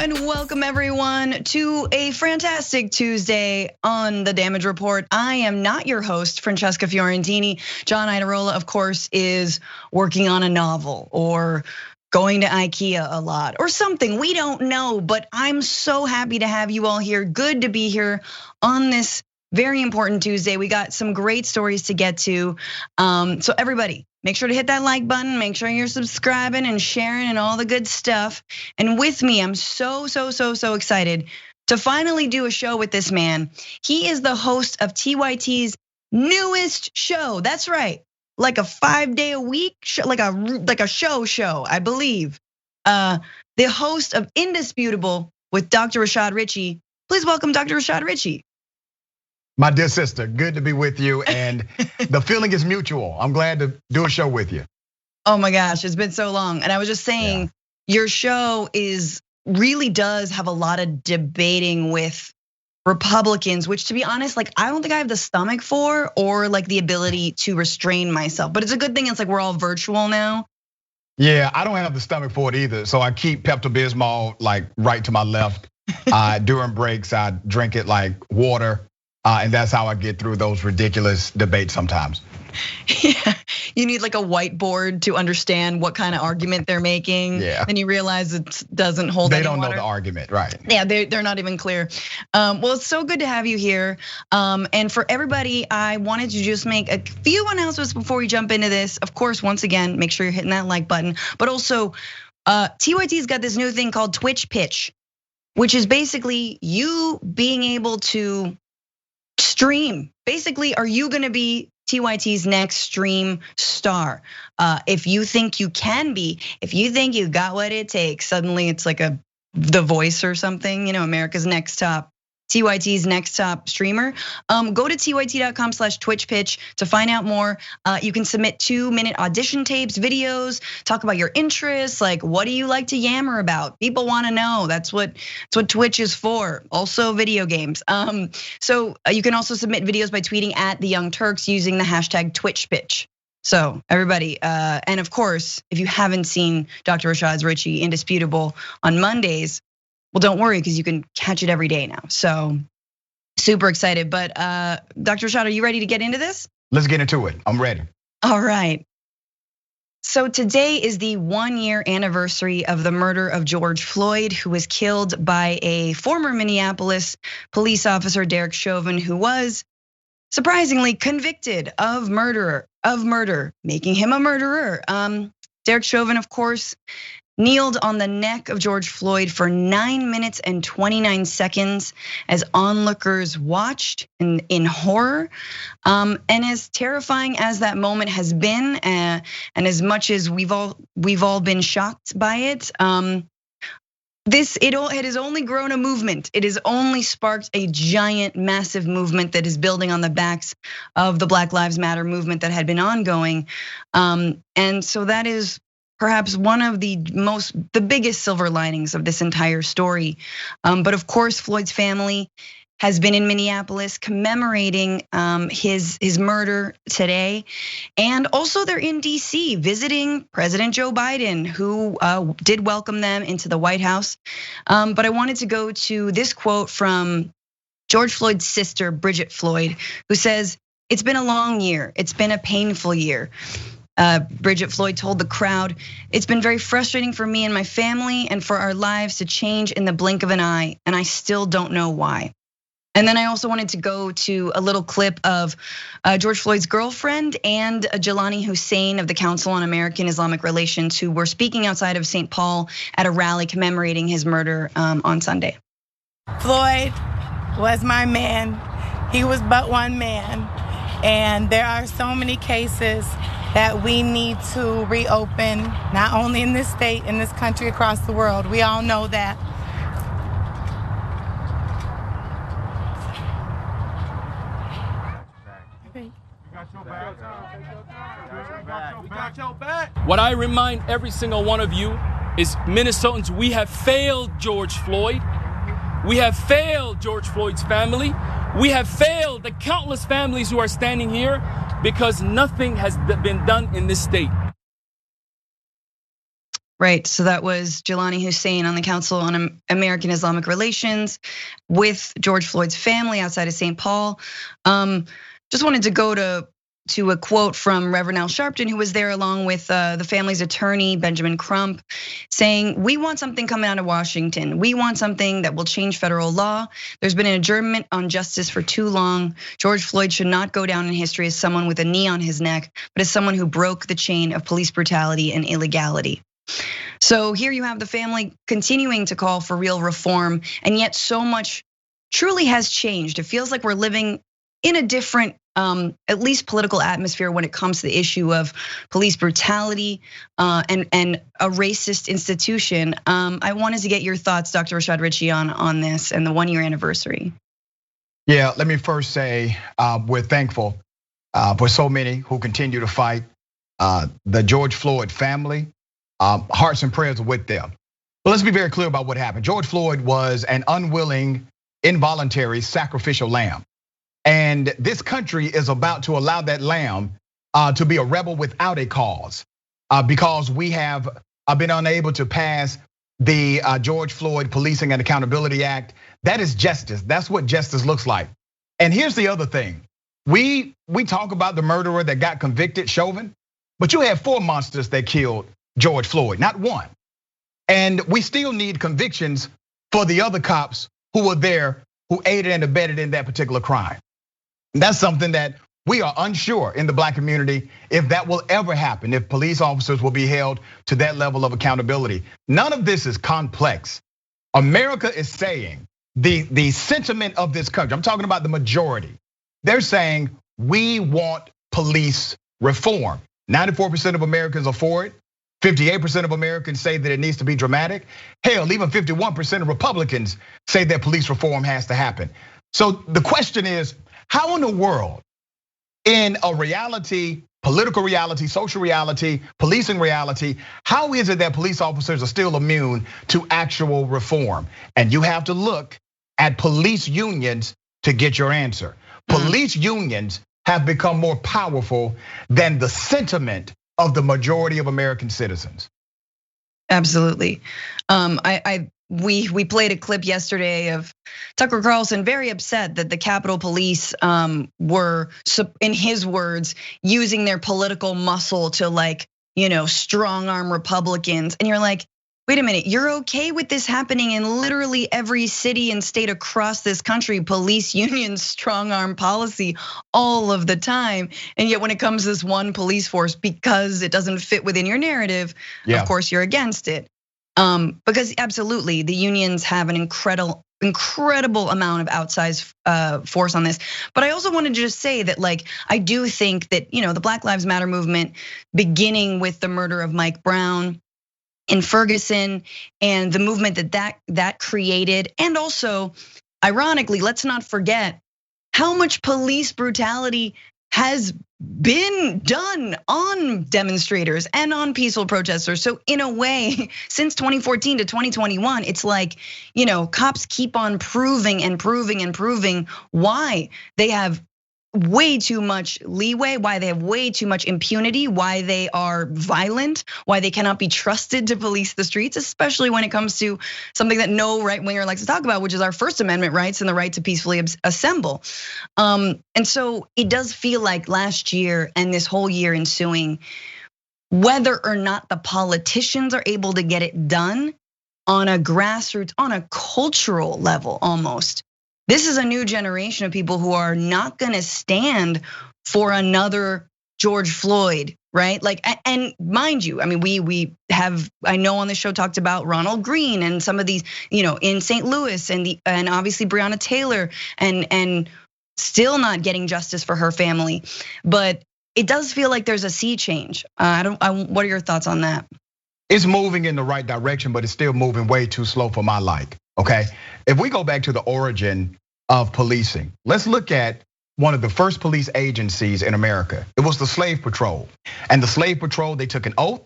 and welcome everyone to a fantastic Tuesday on the Damage Report. I am not your host, Francesca Fiorentini. John Idarola, of course, is working on a novel or going to IKEA a lot or something. We don't know, but I'm so happy to have you all here. Good to be here on this very important Tuesday. We got some great stories to get to. So everybody, make sure to hit that like button, make sure you're subscribing and sharing and all the good stuff. And with me, I'm so excited to finally do a show with this man. He is the host of TYT's newest show. That's right, like a 5-day-a-week show, like a show, I believe. The host of Indisputable with Dr. Rashad Richey. Please welcome Dr. Rashad Richey. My dear sister, good to be with you, and the feeling is mutual. I'm glad to do a show with you. Oh my gosh, it's been so long. And I was just saying, your show really does have a lot of debating with Republicans, which to be honest, like I don't think I have the stomach for or like the ability to restrain myself. But it's a good thing it's like we're all virtual now. Yeah, I don't have the stomach for it either. So I keep Pepto-Bismol like right to my left. During breaks, I drink it like water. And that's how I get through those ridiculous debates sometimes. Yeah, you need like a whiteboard to understand what kind of argument they're making. Yeah. And you realize it doesn't hold any water. They don't know the argument, right? Yeah, they're not even clear. Well, it's so good to have you here. And for everybody, I wanted to just make a few announcements before we jump into this. Of course, once again, make sure you're hitting that like button. But also, TYT's got this new thing called Twitch Pitch, which is basically you being able to stream. Basically, are you gonna be TYT's next stream star? If you think you can be, if you think you got what it takes, suddenly it's like The Voice or something, America's Next Top, TYT's next top streamer. Go to tyt.com/twitchpitch to find out more. You can submit 2-minute audition tapes, videos, talk about your interests, like what do you like to yammer about? People wanna know, that's what Twitch is for. Also video games. So you can also submit videos by tweeting at the Young Turks using the hashtag TwitchPitch. So everybody, and of course, if you haven't seen Dr. Rashad Richey Indisputable on Mondays, well, don't worry, because you can catch it every day now. So super excited. But Dr. Rashad, are you ready to get into this? Let's get into it. I'm ready. All right. So today is the 1-year anniversary of the murder of George Floyd, who was killed by a former Minneapolis police officer, Derek Chauvin, who was surprisingly convicted of murder, making him a murderer. Derek Chauvin, of course, kneeled on the neck of George Floyd for 9 minutes and 29 seconds as onlookers watched in horror. And as terrifying as that moment has been, and as much as we've all been shocked by it, it has only grown a movement. It has only sparked a giant, massive movement that is building on the backs of the Black Lives Matter movement that had been ongoing. And so that is perhaps one of the biggest silver linings of this entire story. But of course, Floyd's family has been in Minneapolis commemorating his murder today. And also they're in DC visiting President Joe Biden, who did welcome them into the White House. But I wanted to go to this quote from George Floyd's sister, Bridget Floyd, who says, "It's been a long year, it's been a painful year." Bridget Floyd told the crowd, "It's been very frustrating for me and my family and for our lives to change in the blink of an eye, and I still don't know why." And then I also wanted to go to a little clip of George Floyd's girlfriend and Jelani Hussein of the Council on American Islamic Relations, who were speaking outside of St. Paul at a rally commemorating his murder on Sunday. Floyd was my man. He was but one man. And there are so many cases that we need to reopen, not only in this state, in this country, across the world. We all know that. What I remind every single one of you is, Minnesotans, we have failed George Floyd. We have failed George Floyd's family. We have failed the countless families who are standing here because nothing has been done in this state. Right, so that was Jelani Hussein on the Council on American Islamic Relations with George Floyd's family outside of St. Paul. Just wanted to go to a quote from Reverend Al Sharpton, who was there along with the family's attorney, Benjamin Crump, saying, "We want something coming out of Washington. We want something that will change federal law. There's been an adjournment on justice for too long. George Floyd should not go down in history as someone with a knee on his neck, but as someone who broke the chain of police brutality and illegality." So here you have the family continuing to call for real reform, and yet so much truly has changed. It feels like we're living in a different, at least political atmosphere when it comes to the issue of police brutality and a racist institution. I wanted to get your thoughts, Dr. Rashad Richey, on this and the 1-year anniversary. Yeah, let me first say we're thankful for so many who continue to fight. The George Floyd family, hearts and prayers are with them. But let's be very clear about what happened. George Floyd was an unwilling, involuntary, sacrificial lamb. And this country is about to allow that lamb to be a rebel without a cause, because we have been unable to pass the George Floyd Policing and Accountability Act. That is justice. That's what justice looks like. And here's the other thing. We talk about the murderer that got convicted, Chauvin, but you had 4 monsters that killed George Floyd, not 1. And we still need convictions for the other cops who were there, who aided and abetted in that particular crime. And that's something that we are unsure in the Black community if that will ever happen, if police officers will be held to that level of accountability. None of this is complex. America is saying, the sentiment of this country, I'm talking about the majority, they're saying we want police reform. 94% of Americans are for it. 58% of Americans say that it needs to be dramatic. Hell, even 51% of Republicans say that police reform has to happen. So the question is, how in the world, in a reality, political reality, social reality, policing reality, how is it that police officers are still immune to actual reform? And you have to look at police unions to get your answer. Police unions have become more powerful than the sentiment of the majority of American citizens. Absolutely. We played a clip yesterday of Tucker Carlson very upset that the Capitol Police were, in his words, using their political muscle to strong arm Republicans. And you're like, wait a minute, you're okay with this happening in literally every city and state across this country, police unions strong arm policy all of the time. And yet when it comes to this one police force, because it doesn't fit within your narrative, of course you're against it. Because absolutely, the unions have an incredible amount of outsized force on this. But I also wanted to just say that, I do think that the Black Lives Matter movement, beginning with the murder of Mike Brown in Ferguson, and the movement that created, and also, ironically, let's not forget how much police brutality has been done on demonstrators and on peaceful protesters. So in a way, since 2014 to 2021, it's like, cops keep on proving and proving and proving why they have way too much leeway, why they have way too much impunity, why they are violent, why they cannot be trusted to police the streets, especially when it comes to something that no right winger likes to talk about, which is our First Amendment rights and the right to peacefully assemble. And so it does feel like last year and this whole year ensuing, whether or not the politicians are able to get it done on a grassroots, on a cultural level almost, this is a new generation of people who are not gonna stand for another George Floyd, right? And mind you, I mean, we have, I know on the show talked about Ronald Green and some of these, in St. Louis and obviously Breonna Taylor and still not getting justice for her family. But it does feel like there's a sea change. What are your thoughts on that? It's moving in the right direction, but it's still moving way too slow for my like, okay? If we go back to the origin of policing, let's look at one of the first police agencies in America. It was the Slave Patrol. And the Slave Patrol, they took an oath,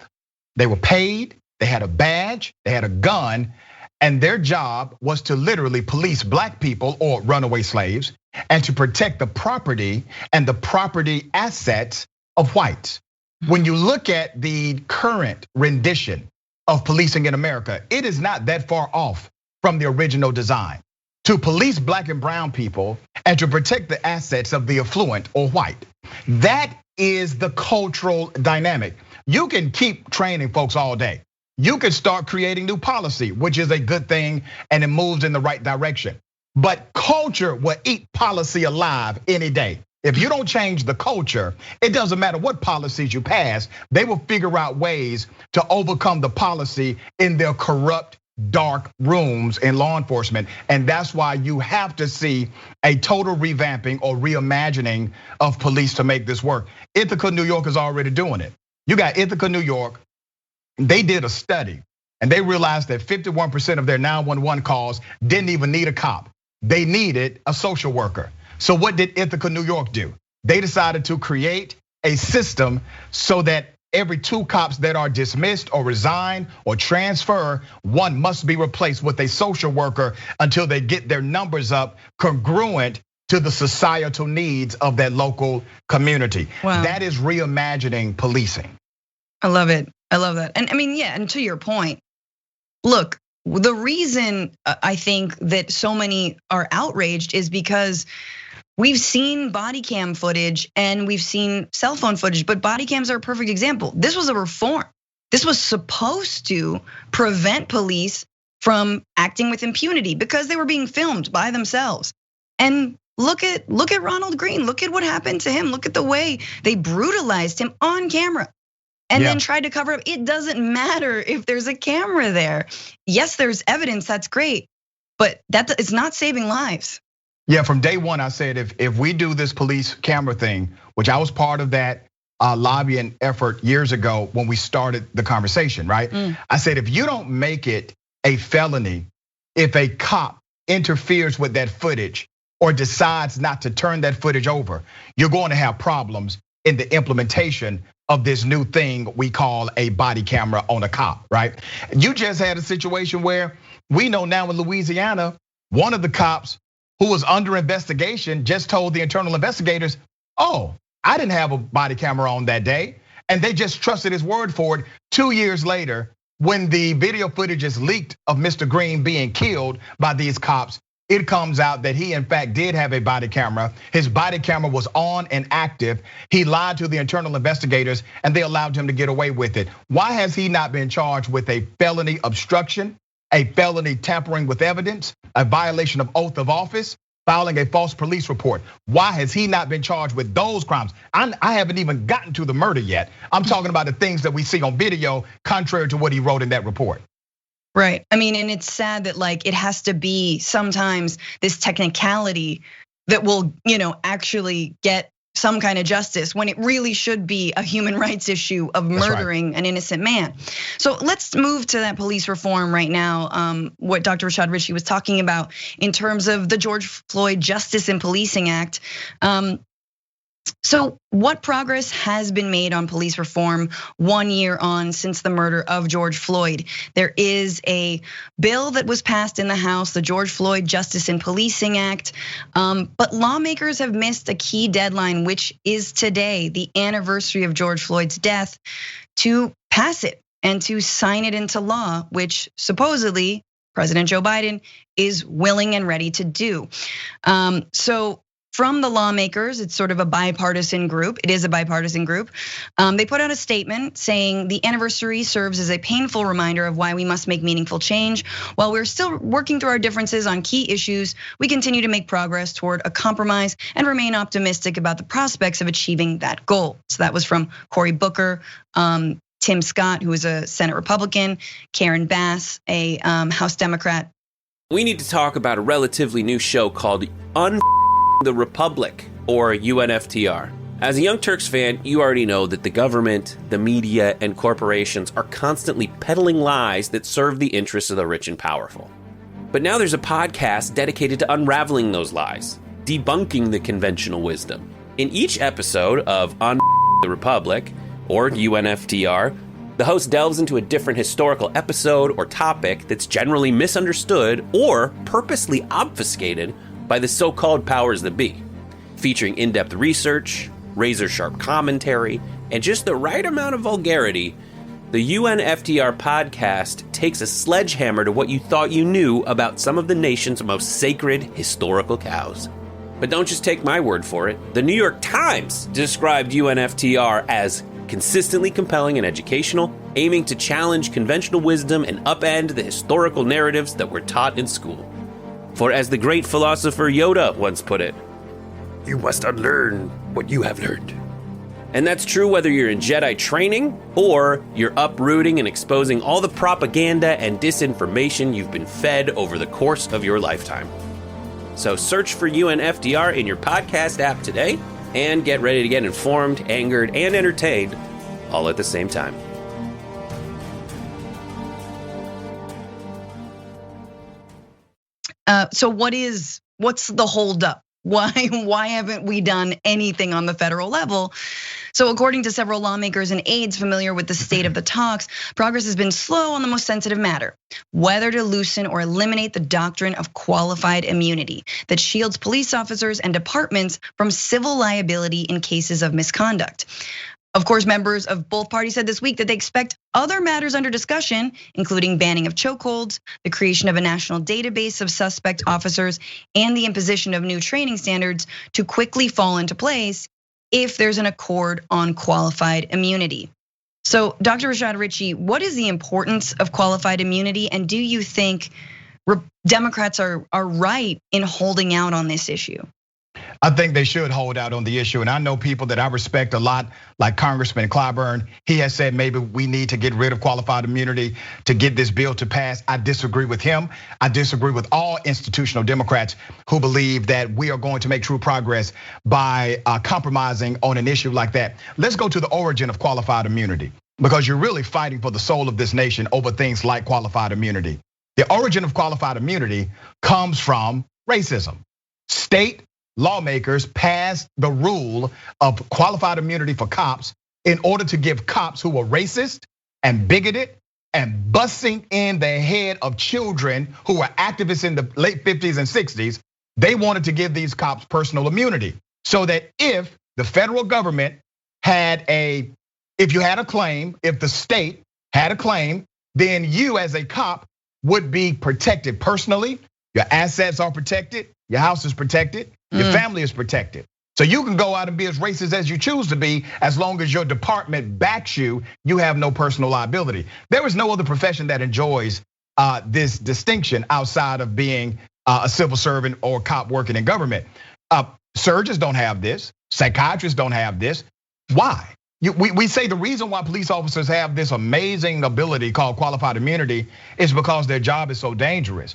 they were paid, they had a badge, they had a gun, and their job was to literally police Black people or runaway slaves and to protect the property and the property assets of whites. When you look at the current rendition of policing in America. It is not that far off from the original design. To police black and brown people and to protect the assets of the affluent or white. That is the cultural dynamic. You can keep training folks all day. You can start creating new policy, which is a good thing and it moves in the right direction. But culture will eat policy alive any day. If you don't change the culture, it doesn't matter what policies you pass, they will figure out ways to overcome the policy in their corrupt, dark rooms in law enforcement. And that's why you have to see a total revamping or reimagining of police to make this work. Ithaca, New York is already doing it. You got Ithaca, New York. They did a study and they realized that 51% of their 911 calls didn't even need a cop. They needed a social worker. So what did Ithaca, New York do? They decided to create a system so that every 2 cops that are dismissed or resign or transfer, 1 must be replaced with a social worker until they get their numbers up congruent to the societal needs of that local community. Wow. That is reimagining policing. I love it. I love that. And I mean, yeah, and to your point, look, the reason I think that so many are outraged is because we've seen body cam footage and we've seen cell phone footage, but body cams are a perfect example. This was a reform. This was supposed to prevent police from acting with impunity because they were being filmed by themselves. And look at Ronald Green. Look at what happened to him. Look at the way they brutalized him on camera and then tried to cover up. It doesn't matter if there's a camera there. Yes, there's evidence, that's great, but that is not saving lives. Yeah, from day one, I said, if we do this police camera thing, which I was part of that lobbying effort years ago when we started the conversation, right? I said, if you don't make it a felony, if a cop interferes with that footage or decides not to turn that footage over, you're going to have problems in the implementation of this new thing we call a body camera on a cop, right? You just had a situation where we know now in Louisiana, one of the cops who was under investigation just told the internal investigators, oh, I didn't have a body camera on that day. And they just trusted his word for it. 2 years later, when the video footage is leaked of Mr. Green being killed by these cops, it comes out that he in fact did have a body camera. His body camera was on and active. He lied to the internal investigators and they allowed him to get away with it. Why has he not been charged with a felony obstruction, a felony tampering with evidence, a violation of oath of office, filing a false police report? Why has he not been charged with those crimes? I haven't even gotten to the murder yet. I'm talking about the things that we see on video, contrary to what he wrote in that report. Right. I mean, and it's sad that like it has to be sometimes this technicality that will, actually get some kind of justice when it really should be a human rights issue of murdering an innocent man. So let's move to that police reform right now. What Dr. Rashad Richey was talking about in terms of the George Floyd Justice in Policing Act. So what progress has been made on police reform 1 year on since the murder of George Floyd? There is a bill that was passed in the House, the George Floyd Justice in Policing Act. But lawmakers have missed a key deadline, which is today, the anniversary of George Floyd's death, to pass it and to sign it into law, which supposedly President Joe Biden is willing and ready to do. So from the lawmakers, it's sort of a bipartisan group. It is a bipartisan group. They put out a statement saying the anniversary serves as a painful reminder of why we must make meaningful change. While we're still working through our differences on key issues, we continue to make progress toward a compromise and remain optimistic about the prospects of achieving that goal. So that was from Cory Booker, Tim Scott, who is a Senate Republican, Karen Bass, a House Democrat. We need to talk about a relatively new show called The Republic, or UNFTR. As a Young Turks fan, you already know that the government, the media, and corporations are constantly peddling lies that serve the interests of the rich and powerful. But now there's a podcast dedicated to unraveling those lies, debunking the conventional wisdom. In each episode of The Republic, or UNFTR, the host delves into a different historical episode or topic that's generally misunderstood or purposely obfuscated by the so-called powers that be, featuring in-depth research, razor-sharp commentary, and just the right amount of vulgarity. the UNFTR podcast takes a sledgehammer to what you thought you knew about some of the nation's most sacred historical cows. But don't just take my word for it. The New York Times described UNFTR as consistently compelling and educational, aiming to challenge conventional wisdom and upend the historical narratives that were taught in school. For as the great philosopher Yoda once put it, you must unlearn what you have learned. And that's true whether you're in Jedi training or you're uprooting and exposing all the propaganda and disinformation you've been fed over the course of your lifetime. So search for UNFTR in your podcast app today and get ready to get informed, angered, and entertained all at the same time. So what's the holdup? Why haven't we done anything on the federal level? So according to several lawmakers and aides familiar with the state of the talks, progress has been slow on the most sensitive matter, whether to loosen or eliminate the doctrine of qualified immunity that shields police officers and departments from civil liability in cases of misconduct. Of course, members of both parties said this week that they expect other matters under discussion, including banning of chokeholds, the creation of a national database of suspect officers, and the imposition of new training standards to quickly fall into place if there's an accord on qualified immunity. So, Dr. Rashad Richey, what is the importance of qualified immunity, and do you think Democrats are right in holding out on this issue? I think they should hold out on the issue. And I know people that I respect a lot, like Congressman Clyburn. He has said maybe we need to get rid of qualified immunity to get this bill to pass. I disagree with him. I disagree with all institutional Democrats who believe that we are going to make true progress by compromising on an issue like that. Let's go to the origin of qualified immunity, because you're really fighting for the soul of this nation over things like qualified immunity. The origin of qualified immunity comes from racism. State lawmakers passed the rule of qualified immunity for cops in order to give cops who were racist and bigoted and busting in the head of children who were activists in the late 50s and 60s, they wanted to give these cops personal immunity so that if the federal government if you had a claim, if the state had a claim, then you as a cop would be protected personally. Your assets are protected, your house is protected, your family is protected. So you can go out and be as racist as you choose to be, as long as your department backs you, you have no personal liability. There is no other profession that enjoys this distinction outside of being a civil servant or cop working in government. Surgeons don't have this, psychiatrists don't have this. Why? We say the reason why police officers have this amazing ability called qualified immunity is because their job is so dangerous.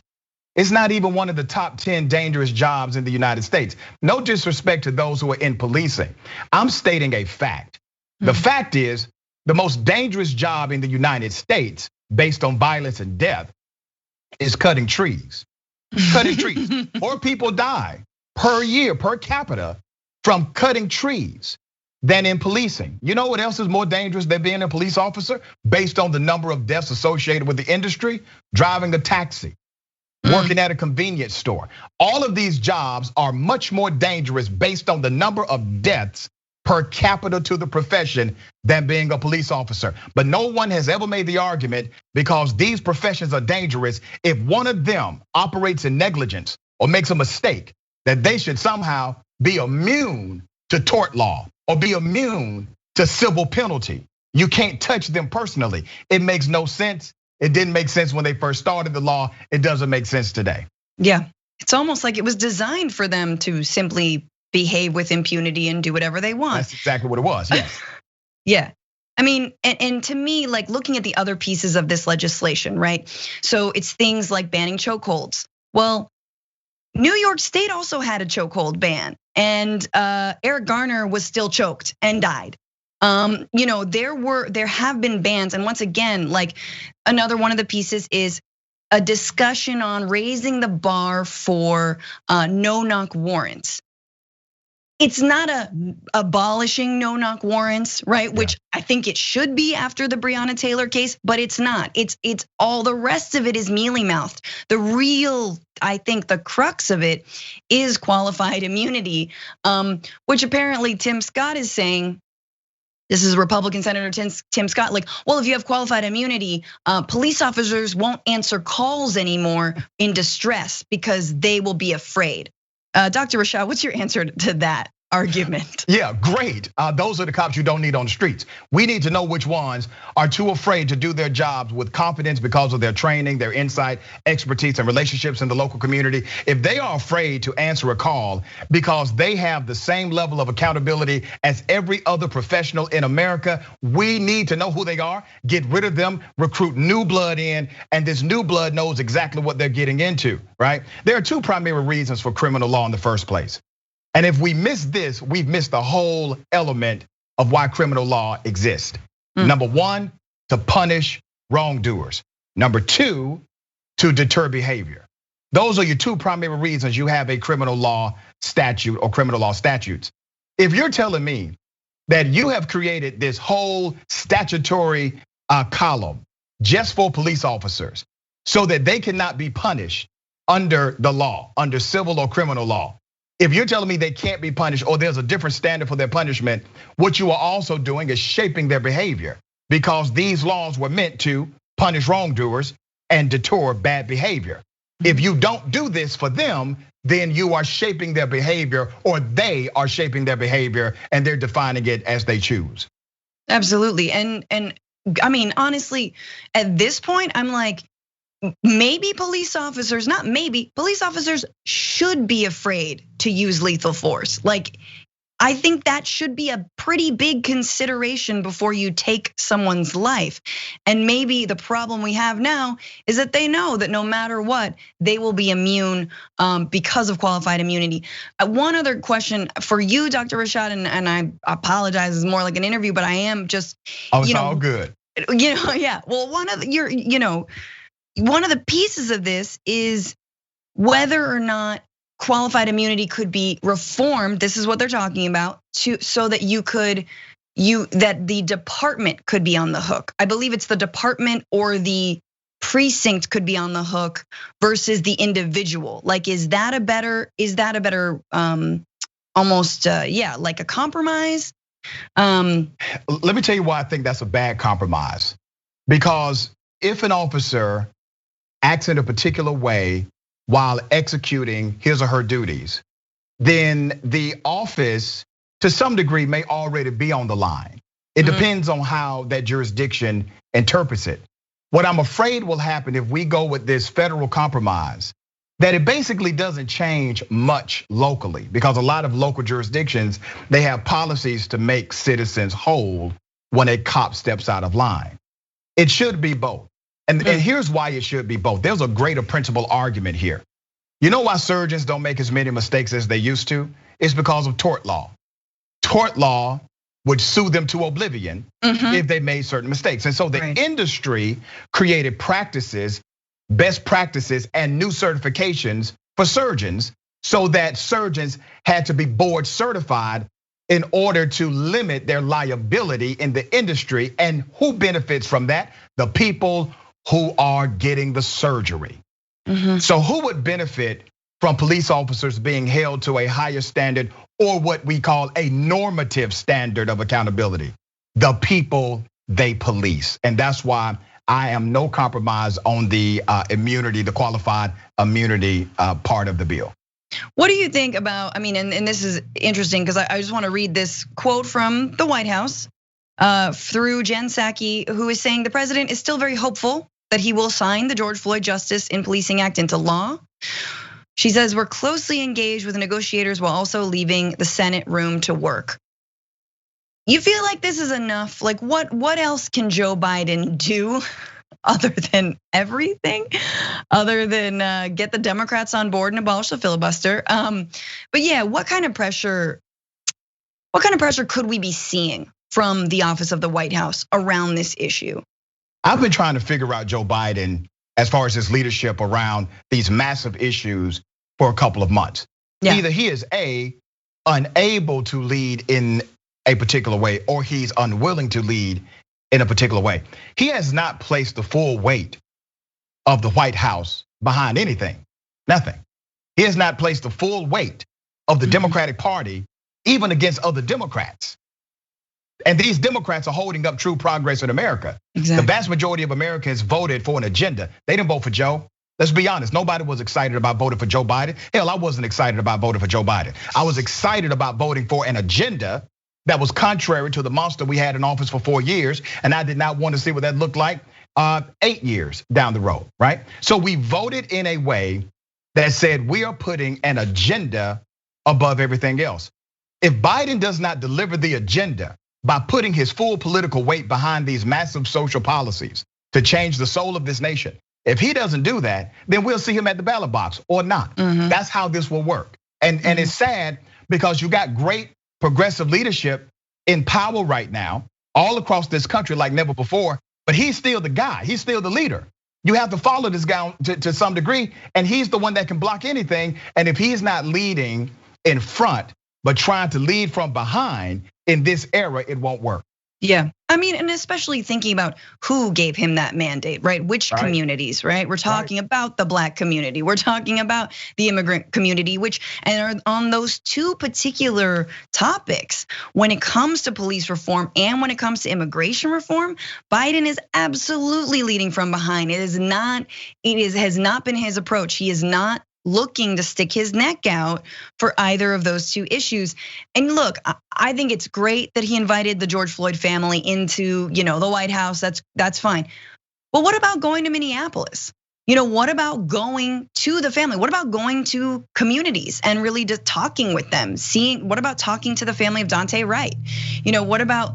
It's not even one of the top 10 dangerous jobs in the United States. No disrespect to those who are in policing. I'm stating a fact. The fact is, the most dangerous job in the United States, based on violence and death, is cutting trees. Cutting trees. More people die per year, per capita, from cutting trees than in policing. You know what else is more dangerous than being a police officer? Based on the number of deaths associated with the industry, driving a taxi, working at a convenience store. All of these jobs are much more dangerous based on the number of deaths per capita to the profession than being a police officer. But no one has ever made the argument, because these professions are dangerous, if one of them operates in negligence or makes a mistake, that they should somehow be immune to tort law or be immune to civil penalty. You can't touch them personally. It makes no sense. It didn't make sense when they first started the law. It doesn't make sense today. Yeah, it's almost like it was designed for them to simply behave with impunity and do whatever they want. That's exactly what it was, yes. Yeah, I mean, and to me, like looking at the other pieces of this legislation, right? So it's things like banning chokeholds. Well, New York State also had a chokehold ban, and Eric Garner was still choked and died. There have been bans, and once again, like another one of the pieces is a discussion on raising the bar for no-knock warrants. It's not abolishing no-knock warrants, right? Which I think it should be after the Breonna Taylor case, but it's not. It's all the rest of it is mealy-mouthed. The real, I think the crux of it is qualified immunity, which apparently Tim Scott is saying This is Republican Senator Tim Scott. Like, well, if you have qualified immunity, police officers won't answer calls anymore in distress because they will be afraid. Dr. Rashad, what's your answer to that argument? Yeah, great. Those are the cops you don't need on the streets. We need to know which ones are too afraid to do their jobs with confidence because of their training, their insight, expertise, and relationships in the local community. If they are afraid to answer a call because they have the same level of accountability as every other professional in America, we need to know who they are, get rid of them, recruit new blood in, and this new blood knows exactly what they're getting into, right? There are two primary reasons for criminal law in the first place. And if we miss this, we've missed the whole element of why criminal law exists. Number one, to punish wrongdoers. Number two, to deter behavior. Those are your two primary reasons you have a criminal law statute or criminal law statutes. If you're telling me that you have created this whole statutory column just for police officers so that they cannot be punished under the law, under civil or criminal law, if you're telling me they can't be punished or there's a different standard for their punishment, what you are also doing is shaping their behavior, because these laws were meant to punish wrongdoers and deter bad behavior. If you don't do this for them, then you are shaping their behavior, or they are shaping their behavior, and they're defining it as they choose. Absolutely, and I mean, honestly, at this point, I'm like, maybe police officers, not maybe, police officers should be afraid to use lethal force. Like, I think that should be a pretty big consideration before you take someone's life. And maybe the problem we have now is that they know that no matter what, they will be immune because of qualified immunity. One other question for you, Dr. Rashad, and I apologize, it's more like an interview, but I am just, it's all good. Yeah. Well, one of one of the pieces of this is whether or not qualified immunity could be reformed. This is what they're talking about, so that that the department could be on the hook. I believe it's the department or the precinct could be on the hook versus the individual. Like, is that a better almost like a compromise? Let me tell you why I think that's a bad compromise. Because if an officer acts in a particular way while executing his or her duties, then the office to some degree may already be on the line. It depends on how that jurisdiction interprets it. What I'm afraid will happen if we go with this federal compromise, that it basically doesn't change much locally, because a lot of local jurisdictions, they have policies to make citizens whole when a cop steps out of line. It should be both. And here's why it should be both. There's a greater principle argument here. You know why surgeons don't make as many mistakes as they used to? It's because of tort law. Tort law would sue them to oblivion if they made certain mistakes. And so the industry created practices, best practices, and new certifications for surgeons, so that surgeons had to be board certified in order to limit their liability in the industry. And who benefits from that? The people who are getting the surgery. So who would benefit from police officers being held to a higher standard, or what we call a normative standard of accountability? The people they police. And that's why I am no compromise on the immunity, the qualified immunity part of the bill. What do you think about, I mean, and this is interesting because I just want to read this quote from the White House through Jen Psaki, who is saying the president is still very hopeful that he will sign the George Floyd Justice in Policing Act into law. She says, we're closely engaged with negotiators while also leaving the Senate room to work. You feel like this is enough? Like, what else can Joe Biden do other than everything? Other than get the Democrats on board and abolish the filibuster? But yeah, what kind of pressure could we be seeing from the office of the White House around this issue? I've been trying to figure out Joe Biden as far as his leadership around these massive issues for a couple of months. Yeah. Either he is unable to lead in a particular way, or he's unwilling to lead in a particular way. He has not placed the full weight of the White House behind anything, nothing. He has not placed the full weight of the Democratic Party even against other Democrats. And these Democrats are holding up true progress in America. Exactly. The vast majority of Americans voted for an agenda. They didn't vote for Joe. Let's be honest, nobody was excited about voting for Joe Biden. Hell, I wasn't excited about voting for Joe Biden. I was excited about voting for an agenda that was contrary to the monster we had in office for 4 years. And I did not want to see what that looked like 8 years down the road, right? So we voted in a way that said we are putting an agenda above everything else. If Biden does not deliver the agenda by putting his full political weight behind these massive social policies to change the soul of this nation, if he doesn't do that, then we'll see him at the ballot box or not. That's how this will work. And it's sad because you got great progressive leadership in power right now, all across this country like never before, but he's still the guy, he's still the leader. You have to follow this guy to some degree, and he's the one that can block anything. And if he's not leading in front, but trying to lead from behind in this era, it won't work. Yeah, I mean, and especially thinking about who gave him that mandate, right? Which communities, right? We're talking about the Black community. We're talking about the immigrant community, and on those two particular topics, when it comes to police reform and when it comes to immigration reform, Biden is absolutely leading from behind. Has not been his approach. He is not looking to stick his neck out for either of those two issues. And look, I think it's great that he invited the George Floyd family into, the White House. That's fine. But what about going to Minneapolis? What about going to the family? What about going to communities and really just talking with them? What about talking to the family of Dante Wright? What about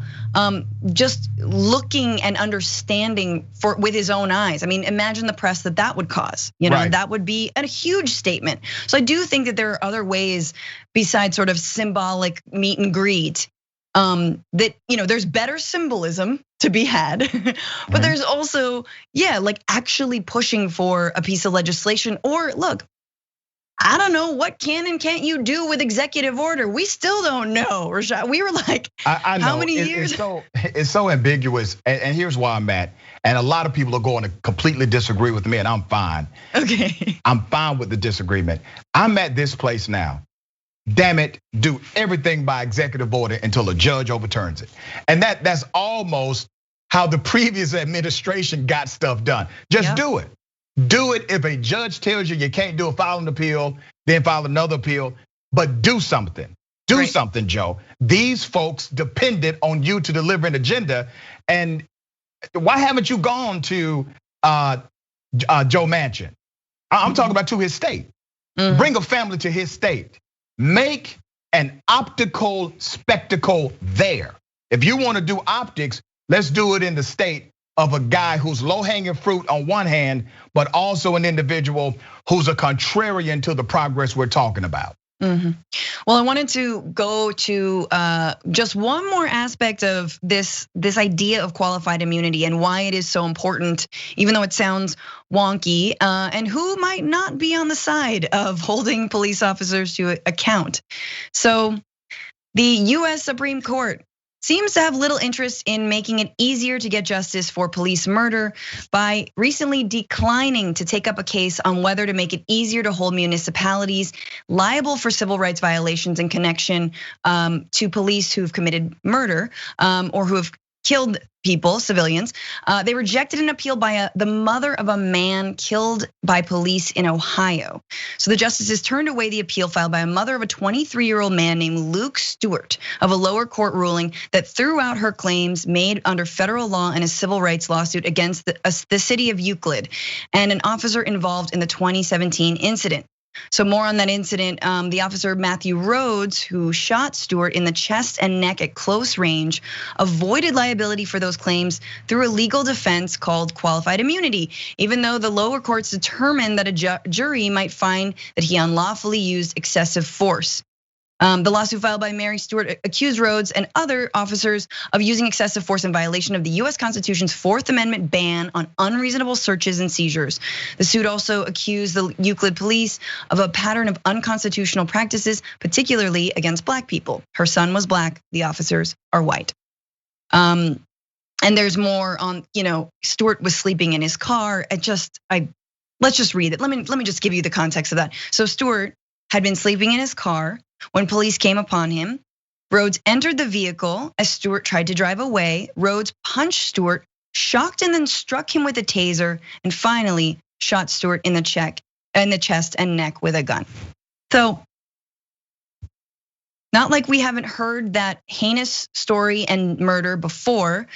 just looking and understanding with his own eyes? I mean, imagine the press that would cause. That would be a huge statement. So I do think that there are other ways besides sort of symbolic meet and greet. That there's better symbolism to be had, but there's also, like actually pushing for a piece of legislation. Or look, I don't know, what can and can't you do with executive order? We still don't know, Rashad. We were like, I know. How many years? It's so ambiguous, and here's why I'm at. And a lot of people are going to completely disagree with me, and I'm fine. Okay. I'm fine with the disagreement. I'm at this place now. Damn it, do everything by executive order until a judge overturns it. And that's almost how the previous administration got stuff done. Just do it. Do it. If a judge tells you can't do it, file an appeal, then file another appeal, but do something. Do something, Joe. These folks depended on you to deliver an agenda. And why haven't you gone to Joe Manchin? I'm talking about to his state. Bring a family to his state. Make an optical spectacle there. If you want to do optics, let's do it in the state of a guy who's low-hanging fruit on one hand, but also an individual who's a contrarian to the progress we're talking about. Well, I wanted to go to just one more aspect of this idea of qualified immunity and why it is so important, even though it sounds wonky, and who might not be on the side of holding police officers to account. So the US Supreme Court seems to have little interest in making it easier to get justice for police murder by recently declining to take up a case on whether to make it easier to hold municipalities liable for civil rights violations in connection to police who've committed murder or who have killed people, civilians. They rejected an appeal by the mother of a man killed by police in Ohio. So the justices turned away the appeal filed by a mother of a 23-year-old man named Luke Stewart of a lower court ruling that threw out her claims made under federal law in a civil rights lawsuit against the city of Euclid and an officer involved in the 2017 incident. So more on that incident, the officer Matthew Rhodes, who shot Stewart in the chest and neck at close range, avoided liability for those claims through a legal defense called qualified immunity, even though the lower courts determined that a jury might find that he unlawfully used excessive force. The lawsuit filed by Mary Stewart accused Rhodes and other officers of using excessive force in violation of the US Constitution's 4th Amendment ban on unreasonable searches and seizures. The suit also accused the Euclid police of a pattern of unconstitutional practices, particularly against Black people. Her son was Black, the officers are white. And there's more on, Stewart was sleeping in his car. Let's just read it. Let me just give you the context of that. So Stewart had been sleeping in his car when police came upon him. Rhodes entered the vehicle as Stewart tried to drive away. Rhodes punched Stewart, shocked and then struck him with a taser, and finally shot Stewart in the chest and neck with a gun. So, not like we haven't heard that heinous story and murder before,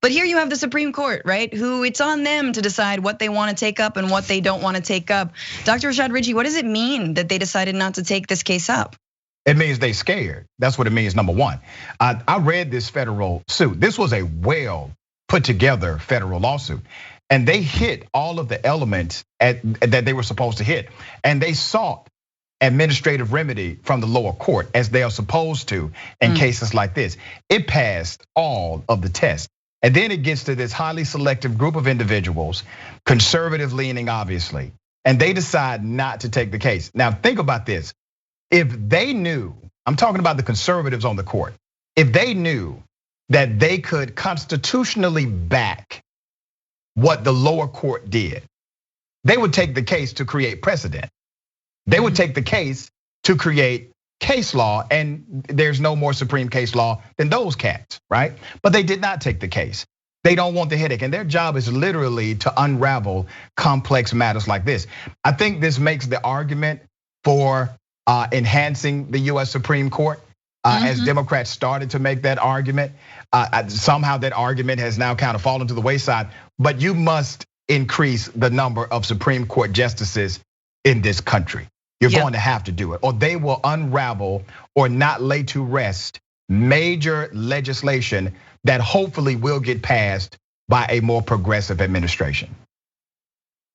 but here you have the Supreme Court, right? Who it's on them to decide what they want to take up and what they don't want to take up. Dr. Rashad Richey, what does it mean that they decided not to take this case up? It means they scared. That's what it means, number one. I read this federal suit. This was a well put together federal lawsuit. And they hit all of the elements that they were supposed to hit. And they sought administrative remedy from the lower court, as they are supposed to in cases like this. It passed all of the tests. And then it gets to this highly selective group of individuals, conservative leaning, obviously, and they decide not to take the case. Now, think about this. If they knew, I'm talking about the conservatives on the court, if they knew that they could constitutionally back what the lower court did, they would take the case to create precedent. They would take the case to create case law, and there's no more supreme case law than those cats, right? But they did not take the case. They don't want the headache, and their job is literally to unravel complex matters like this. I think this makes the argument for enhancing the US Supreme Court, as Democrats started to make that argument. Somehow that argument has now kind of fallen to the wayside, but you must increase the number of Supreme Court justices in this country. You're going to have to do it, or they will unravel or not lay to rest major legislation that hopefully will get passed by a more progressive administration.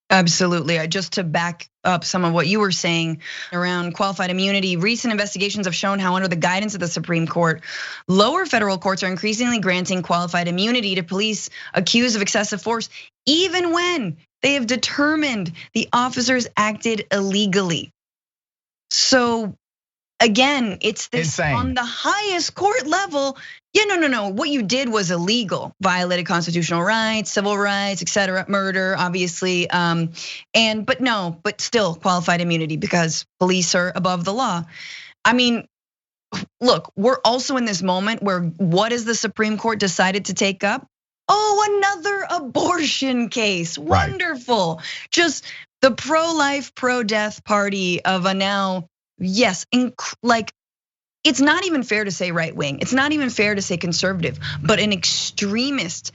Absolutely. Just to back up some of what you were saying around qualified immunity, recent investigations have shown how under the guidance of the Supreme Court, lower federal courts are increasingly granting qualified immunity to police accused of excessive force, even when they have determined the officers acted illegally. So again, it's this insane. On the highest court level. Yeah, no. What you did was illegal, violated constitutional rights, civil rights, etc., murder, obviously. But still qualified immunity because police are above the law. I mean, look, we're also in this moment where what has the Supreme Court decided to take up? Oh, another abortion case. Wonderful. Right. Just the pro-life, pro-death party of a now, yes, it's not even fair to say right wing. It's not even fair to say conservative, but an extremist,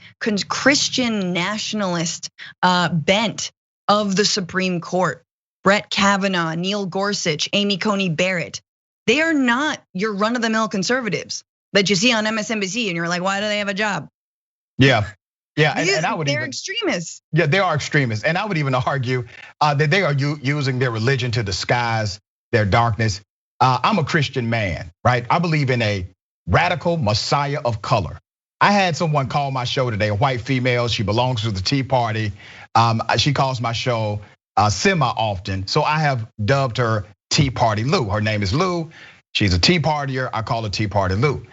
Christian nationalist bent of the Supreme Court. Brett Kavanaugh, Neil Gorsuch, Amy Coney Barrett. They are not your run-of-the-mill conservatives that you see on MSNBC and you're like, why do they have a job? Yeah, and I would they're extremists. Yeah, they are extremists, and I would even argue that they are using their religion to disguise their darkness. I'm a Christian man, right? I believe in a radical Messiah of color. I had someone call my show today, a white female. She belongs to the Tea Party. She calls my show semi-often, so I have dubbed her Tea Party Lou. Her name is Lou. She's a Tea Partier. I call her Tea Party Lou.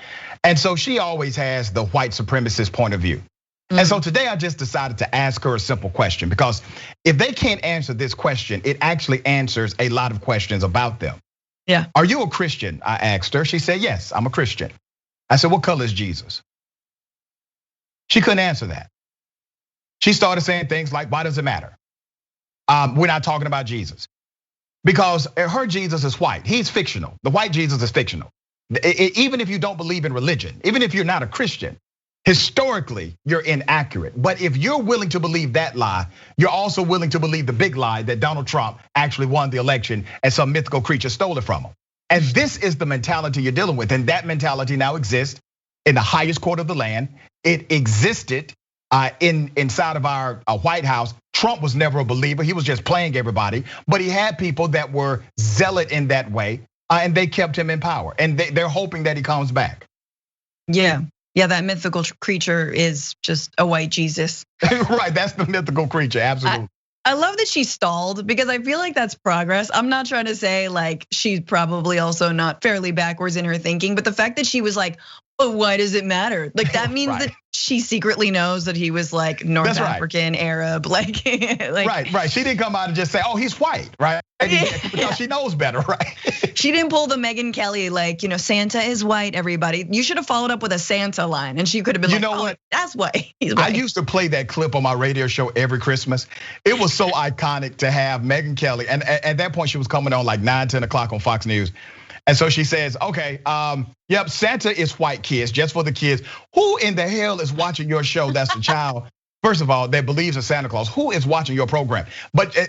And so she always has the white supremacist point of view. And so today I just decided to ask her a simple question, because if they can't answer this question, it actually answers a lot of questions about them. Yeah. Are you a Christian? I asked her. She said, yes, I'm a Christian. I said, what color is Jesus? She couldn't answer that. She started saying things like, why does it matter? We're not talking about Jesus. Because her Jesus is white. He's fictional. The white Jesus is fictional. Even if you don't believe in religion, even if you're not a Christian, historically, you're inaccurate. But if you're willing to believe that lie, you're also willing to believe the big lie that Donald Trump actually won the election and some mythical creature stole it from him. And this is the mentality you're dealing with. And that mentality now exists in the highest court of the land. It existed inside of our White House. Trump was never a believer. He was just playing everybody. But he had people that were zealot in that way. And they kept him in power. And they're hoping that he comes back. Yeah, that mythical creature is just a white Jesus. Right, that's the mythical creature, absolutely. I love that she stalled, because I feel like that's progress. I'm not trying to say like she's probably also not fairly backwards in her thinking, but the fact that she was like, oh, why does it matter? Like that means that she secretly knows that he was like North African, Arab, like. Right. She didn't come out and just say, oh, he's white, right? Because she knows better, right? She didn't pull the Megyn Kelly, like, Santa is white, everybody. You should have followed up with a Santa line, and she could have been what? That's why he's white. I used to play that clip on my radio show every Christmas. It was so iconic to have Megyn Kelly, and at that point she was coming on like 9, 10 o'clock on Fox News. And so she says, okay, yep, Santa is white, kids, just for the kids. Who in the hell is watching your show that's a child, first of all, that believes in Santa Claus? Who is watching your program?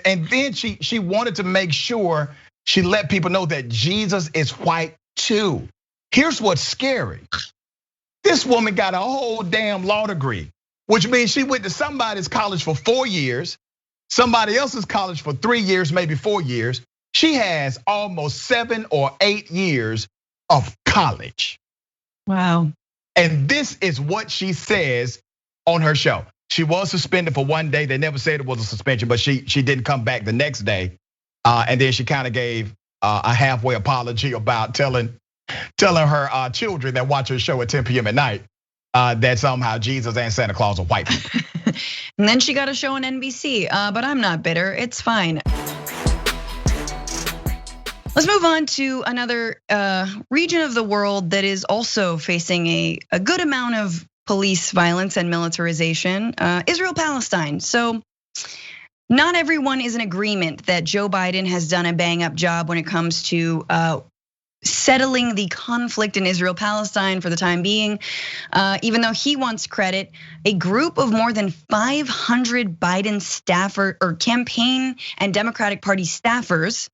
And then she wanted to make sure she let people know that Jesus is white too. Here's what's scary. This woman got a whole damn law degree, which means she went to somebody's college for 4 years, somebody else's college for 3 years, maybe 4 years. She has almost 7 or 8 years of college. Wow. And this is what she says on her show. She was suspended for 1 day. They never said it was a suspension, but she didn't come back the next day. And then she kind of gave a halfway apology about telling her children that watch her show at 10 p.m. at night that somehow Jesus and Santa Claus are white people. And then she got a show on NBC, but I'm not bitter, it's fine. Let's move on to another region of the world that is also facing a good amount of police violence and militarization, Israel-Palestine. So not everyone is in agreement that Joe Biden has done a bang-up job when it comes to settling the conflict in Israel-Palestine for the time being. Even though he wants credit, a group of more than 500 Biden staffer or campaign and Democratic Party staffers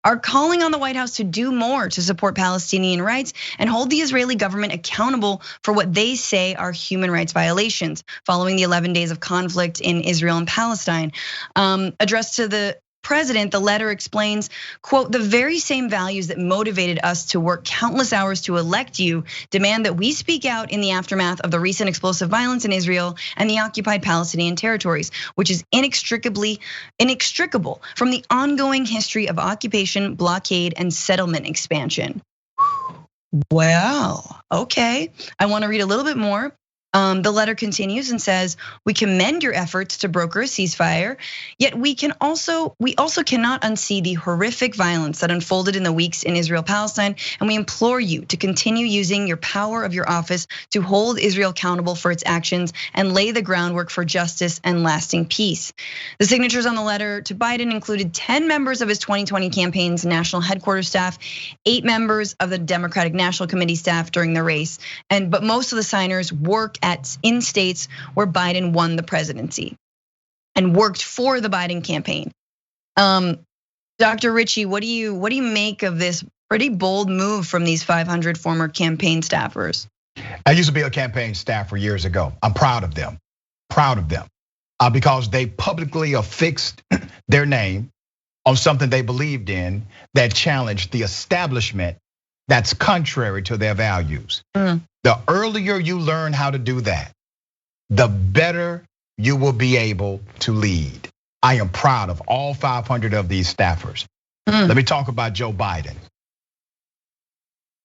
are calling on the White House to do more to support Palestinian rights and hold the Israeli government accountable for what they say are human rights violations following the 11 days of conflict in Israel and Palestine. Addressed to the president, the letter explains, quote, the very same values that motivated us to work countless hours to elect you demand that we speak out in the aftermath of the recent explosive violence in Israel and the occupied Palestinian territories, which is inextricable from the ongoing history of occupation, blockade, and settlement expansion. Well, okay. I want to read a little bit more. The letter continues and says, we commend your efforts to broker a ceasefire, yet we also cannot unsee the horrific violence that unfolded in the weeks in Israel-Palestine, and we implore you to continue using your power of your office to hold Israel accountable for its actions and lay the groundwork for justice and lasting peace. The signatures on the letter to Biden included 10 members of his 2020 campaign's national headquarters staff, 8 members of the Democratic National Committee staff during the race, but most of the signers work in states where Biden won the presidency and worked for the Biden campaign. Dr. Richey, what do you make of this pretty bold move from these 500 former campaign staffers? I used to be a campaign staffer years ago. I'm proud of them, because they publicly affixed their name on something they believed in that challenged the establishment that's contrary to their values. The earlier you learn how to do that, the better you will be able to lead. I am proud of all 500 of these staffers. Let me talk about Joe Biden.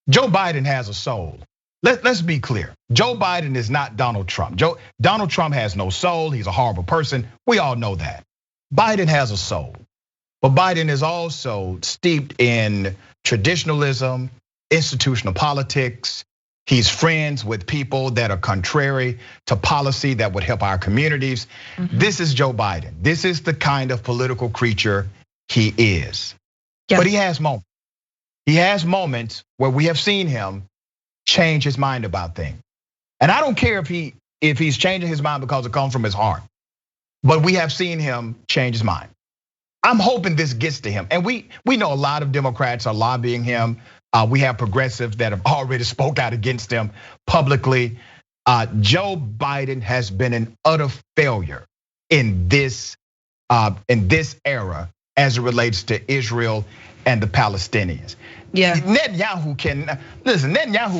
Joe Biden has a soul. Let's be clear. Joe Biden is not Donald Trump. Donald Trump has no soul. He's a horrible person. We all know that. Biden has a soul. But Biden is also steeped in traditionalism, institutional politics. He's friends with people that are contrary to policy that would help our communities. This is Joe Biden. This is the kind of political creature he is. But he has moments. He has moments where we have seen him change his mind about things. And I don't care if he's changing his mind because it comes from his heart. But we have seen him change his mind. I'm hoping this gets to him. And we know a lot of Democrats are lobbying him. We have progressives that have already spoke out against him publicly. Joe Biden has been an utter failure in this era as it relates to Israel and the Palestinians. Netanyahu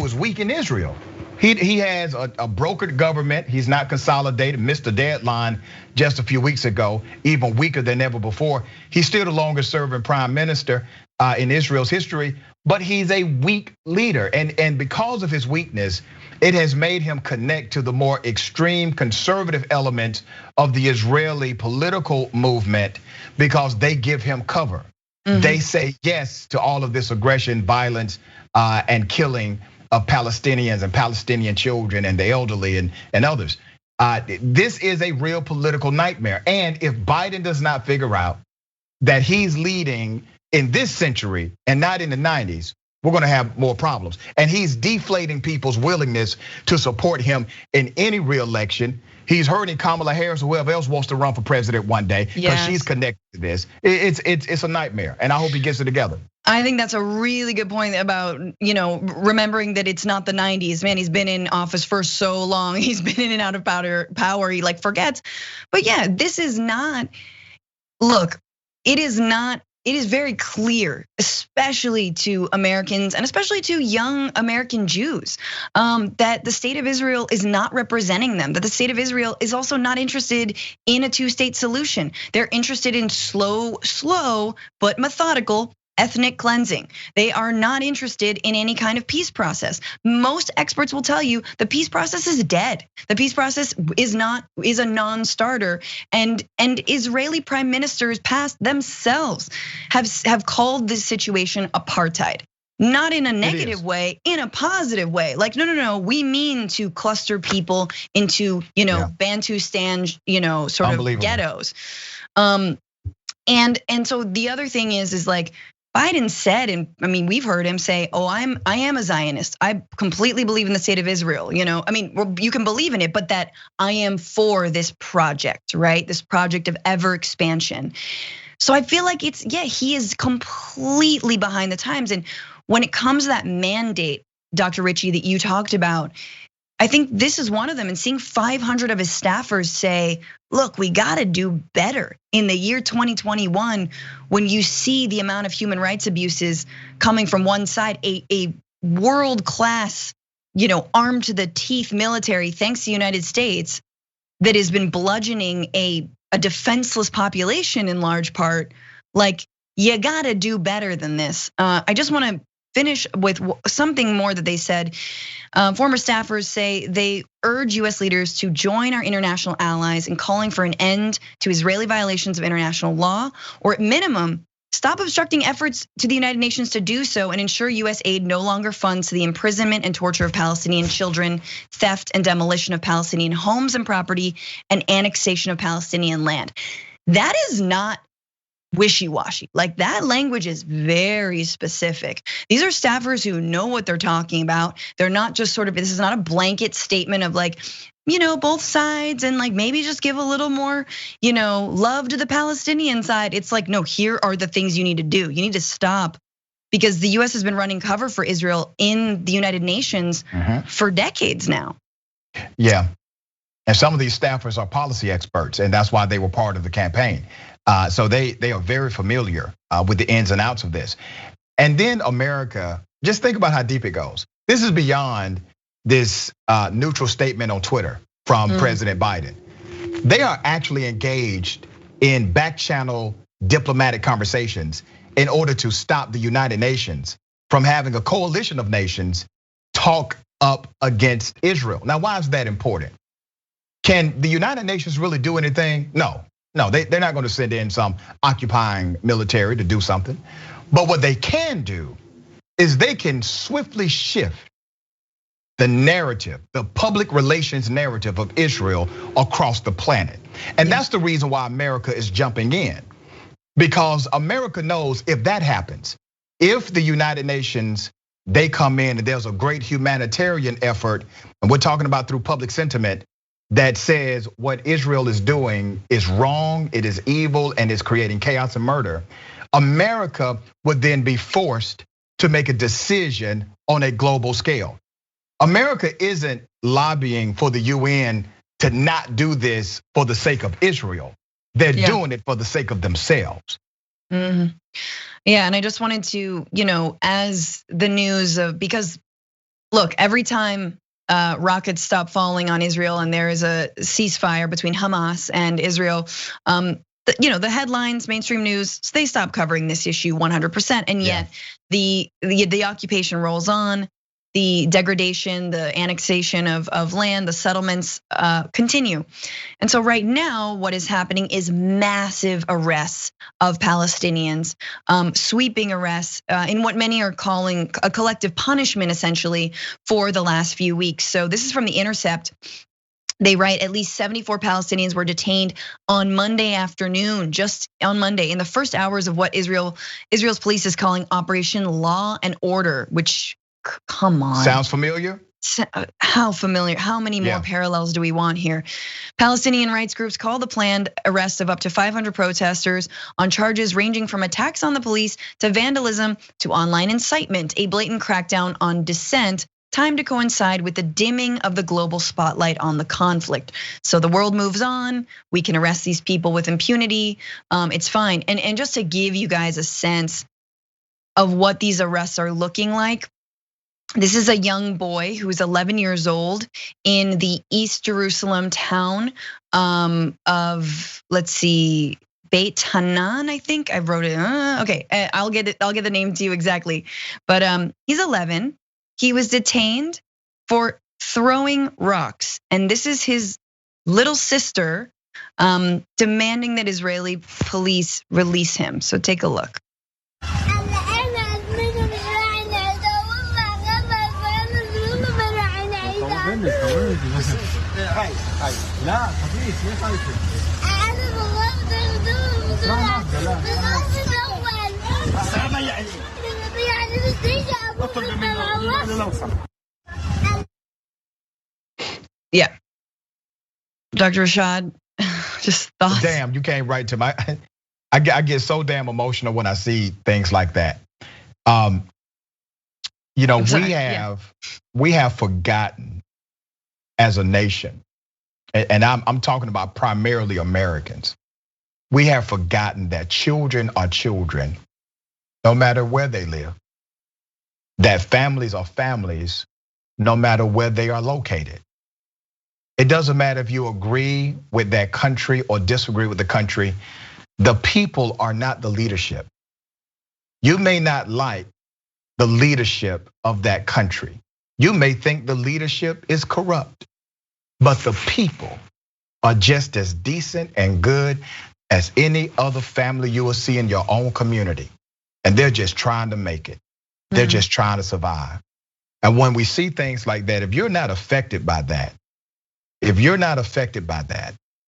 is weak in Israel. He has a brokered government. He's not consolidated, missed the deadline just a few weeks ago, even weaker than ever before. He's still the longest serving prime minister in Israel's history, but he's a weak leader. And because of his weakness, it has made him connect to the more extreme conservative elements of the Israeli political movement because they give him cover. They say yes to all of this aggression, violence, and killing of Palestinians and Palestinian children and the elderly and others. This is a real political nightmare. And if Biden does not figure out that he's leading in this century and not in the 90s, we're gonna have more problems. And he's deflating people's willingness to support him in any re-election. He's hurting Kamala Harris or whoever else wants to run for president one day because she's connected to this. It's a nightmare, and I hope he gets it together. I think that's a really good point about, remembering that it's not the 90s. Man, he's been in office for so long. He's been in and out of power. He like forgets. But yeah, this is not, look, it is very clear, especially to Americans and especially to young American Jews, that the state of Israel is not representing them, that the state of Israel is also not interested in a two-state solution. They're interested in slow but methodical ethnic cleansing. They are not interested in any kind of peace process. Most experts will tell you the peace process is dead. The peace process is a non-starter. And Israeli prime ministers past themselves have called this situation apartheid. Not in a negative way, in a positive way. Like, no, we mean to cluster people into, Bantustan, sort of ghettos. And so the other thing is like, Biden said, and I mean, we've heard him say, I am a Zionist. I completely believe in the state of Israel. I mean, you can believe in it, but that I am for this project, right? This project of ever expansion. So I feel like he is completely behind the times. And when it comes to that mandate, Dr. Richey, that you talked about, I think this is one of them. And seeing 500 of his staffers say, look, we gotta do better in the year 2021, when you see the amount of human rights abuses coming from one side, a world-class, armed to the teeth military, thanks to the United States, that has been bludgeoning a defenseless population in large part. Like, you gotta do better than this. I just wanna finish with something more that they said. Former staffers say they urge US leaders to join our international allies in calling for an end to Israeli violations of international law, or at minimum, stop obstructing efforts to the United Nations to do so and ensure US aid no longer funds the imprisonment and torture of Palestinian children, theft and demolition of Palestinian homes and property, and annexation of Palestinian land. That is not wishy-washy. Like, that language is very specific. These are staffers who know what they're talking about. They're not just this is not a blanket statement of like, both sides and like maybe just give a little more, love to the Palestinian side. It's like, no, here are the things you need to do. You need to stop, because the US has been running cover for Israel in the United Nations for decades now. Yeah. And some of these staffers are policy experts, and that's why they were part of the campaign. So they are very familiar with the ins and outs of this. And then America, just think about how deep it goes. This is beyond this neutral statement on Twitter from President Biden. They are actually engaged in back channel diplomatic conversations in order to stop the United Nations from having a coalition of nations talk up against Israel. Now, why is that important? Can the United Nations really do anything? No, they're not going to send in some occupying military to do something. But what they can do is they can swiftly shift the narrative, the public relations narrative of Israel across the planet. And that's the reason why America is jumping in. Because America knows if that happens, if the United Nations, they come in and there's a great humanitarian effort, and we're talking about through public sentiment, that says what Israel is doing is wrong, it is evil, and it's creating chaos and murder, America would then be forced to make a decision on a global scale. America isn't lobbying for the UN to not do this for the sake of Israel. They're doing it for the sake of themselves. Yeah, and I just wanted to, as the news of, because look, every time rockets stop falling on Israel and there is a ceasefire between Hamas and Israel, the headlines, mainstream news, they stop covering this issue 100%. And yet the occupation rolls on. the degradation, the annexation of land, the settlements continue. And so right now, what is happening is massive arrests of Palestinians, sweeping arrests in what many are calling a collective punishment, essentially, for the last few weeks. So this is from The Intercept. They write at least 74 Palestinians were detained on Monday afternoon, just on Monday, in the first hours of what Israel's police is calling Operation Law and Order, which, come on. Sounds familiar? How familiar? How many more parallels do we want here? Palestinian rights groups call the planned arrest of up to 500 protesters on charges ranging from attacks on the police to vandalism to online incitement, a blatant crackdown on dissent, timed to coincide with the dimming of the global spotlight on the conflict. So the world moves on, we can arrest these people with impunity, it's fine. And just to give you guys a sense of what these arrests are looking like, this is a young boy who's 11 years old in the East Jerusalem town of, let's see, Beit Hanan, I think I wrote it. Okay, I'll get the name to you exactly. But he's 11. He was detained for throwing rocks, and this is his little sister demanding that Israeli police release him. So take a look. Yeah, Dr. Rashad, just thoughts. Damn, you came right to my. I get so damn emotional when I see things like that. We have forgotten as a nation, and I'm talking about primarily Americans. We have forgotten that children are children, no matter where they live. That families are families, no matter where they are located. It doesn't matter if you agree with that country or disagree with the country. The people are not the leadership. You may not like the leadership of that country. You may think the leadership is corrupt, but the people are just as decent and good as any other family you will see in your own community. And they're just trying to make it. They're just trying to survive. And when we see things like that, if you're not affected by that,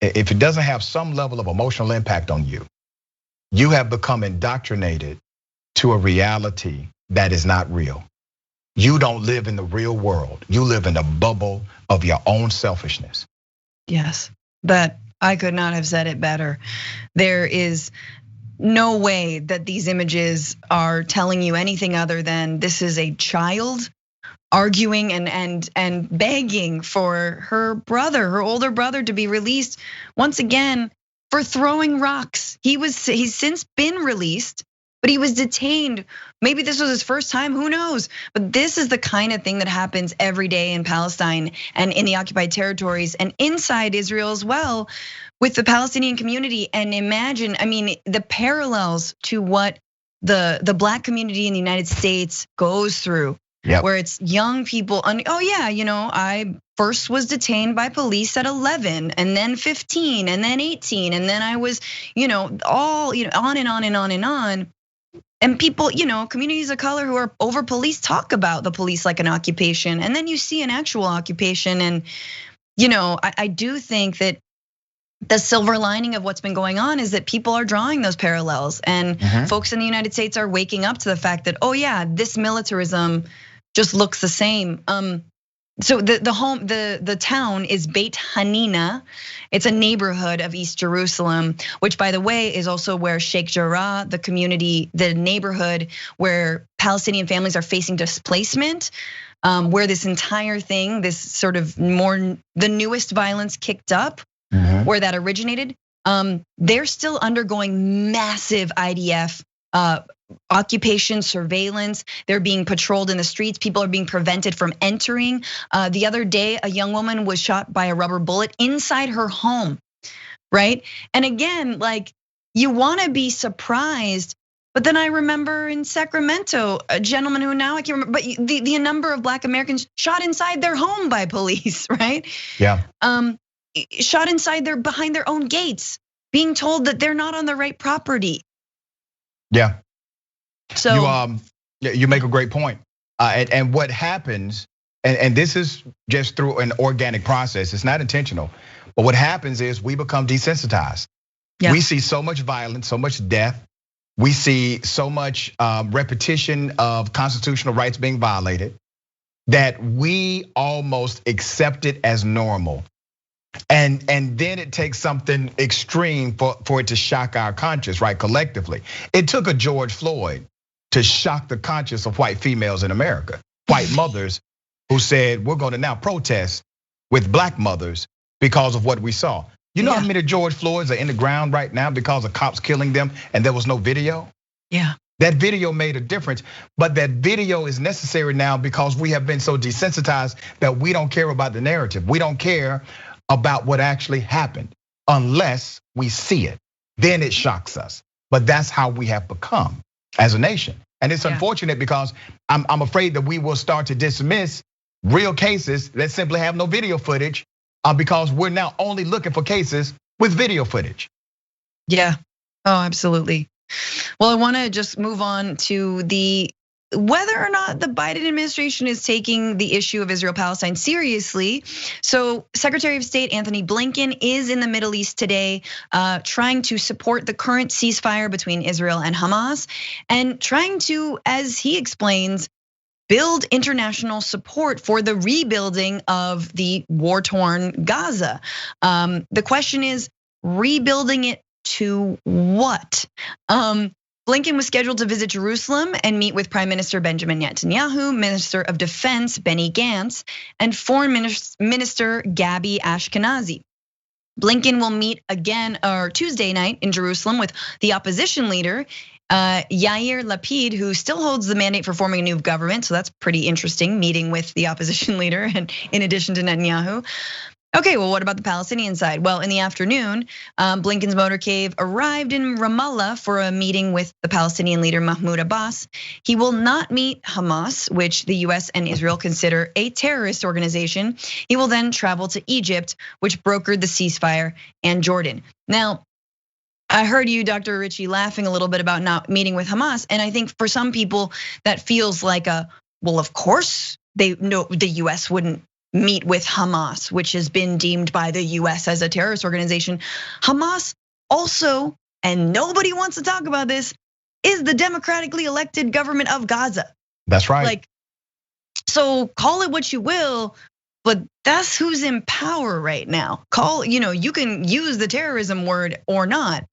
if it doesn't have some level of emotional impact on you, you have become indoctrinated to a reality that is not real. You don't live in the real world. You live in a bubble of your own selfishness. Yes, but I could not have said it better. There is no way that these images are telling you anything other than this is a child arguing and begging for her brother, her older brother, to be released once again for throwing rocks. He's since been released, but he was detained. Maybe this was his first time, who knows? But this is the kind of thing that happens every day in Palestine and in the occupied territories and inside Israel as well with the Palestinian community. And imagine, I mean, the parallels to what the Black community in the United States goes through. Yep. Where it's young people, I first was detained by police at 11, and then 15, and then 18, and then I was, on and on and on and on. And people, communities of color who are over police talk about the police like an occupation, and then you see an actual occupation. And I do think that the silver lining of what's been going on is that people are drawing those parallels, and folks in the United States are waking up to the fact that, this militarism just looks the same. So the town is Beit Hanina. It's a neighborhood of East Jerusalem, which, by the way, is also where Sheikh Jarrah, the community, the neighborhood where Palestinian families are facing displacement, where this entire thing, this sort of the newest violence kicked up, where that originated. They're still undergoing massive IDF occupation, surveillance. They're being patrolled in the streets. People are being prevented from entering. The other day, a young woman was shot by a rubber bullet inside her home, right? And again, like, you wanna be surprised But then I remember in Sacramento, a gentleman who now I can't remember, but the number of Black Americans shot inside their home by police, right? Yeah. Shot inside behind their own gates, being told that they're not on the right property. Yeah. So you make a great point. And what happens, and this is just through an organic process, it's not intentional, but what happens is we become desensitized. Yeah. We see so much violence, so much death. We see so much repetition of constitutional rights being violated that we almost accept it as normal. And then it takes something extreme for it to shock our conscience, right, collectively. It took a George Floyd to shock the conscience of white females in America, white mothers who said, we're gonna now protest with Black mothers because of what we saw. You know how many George Floyds are in the ground right now because of cops killing them and there was no video? Yeah. That video made a difference, but that video is necessary now because we have been so desensitized that we don't care about the narrative. We don't care about what actually happened unless we see it. Then it shocks us. But that's how we have become as a nation. And it's unfortunate because I'm afraid that we will start to dismiss real cases that simply have no video footage because we're now only looking for cases with video footage. Yeah, oh, absolutely. Well, I wanna just move on to whether or not the Biden administration is taking the issue of Israel-Palestine seriously. So Secretary of State Antony Blinken is in the Middle East today, trying to support the current ceasefire between Israel and Hamas, and trying to, as he explains, build international support for the rebuilding of the war-torn Gaza. The question is, rebuilding it to what? Blinken was scheduled to visit Jerusalem and meet with Prime Minister Benjamin Netanyahu, Minister of Defense Benny Gantz, and Foreign Minister Gabi Ashkenazi. Blinken will meet again Tuesday night in Jerusalem with the opposition leader, Yair Lapid, who still holds the mandate for forming a new government. So that's pretty interesting, meeting with the opposition leader, and in addition to Netanyahu. Okay, well, what about the Palestinian side? Well, in the afternoon, Blinken's motorcade arrived in Ramallah for a meeting with the Palestinian leader Mahmoud Abbas. He will not meet Hamas, which the US and Israel consider a terrorist organization. He will then travel to Egypt, which brokered the ceasefire, and Jordan. Now, I heard you, Dr. Richey, laughing a little bit about not meeting with Hamas. And I think for some people that feels like well, of course the US wouldn't meet with Hamas, which has been deemed by the US as a terrorist organization. Hamas also, and nobody wants to talk about this, is the democratically elected government of Gaza. That's right. Like, so call it what you will, but that's who's in power right now. You can use the terrorism word or not.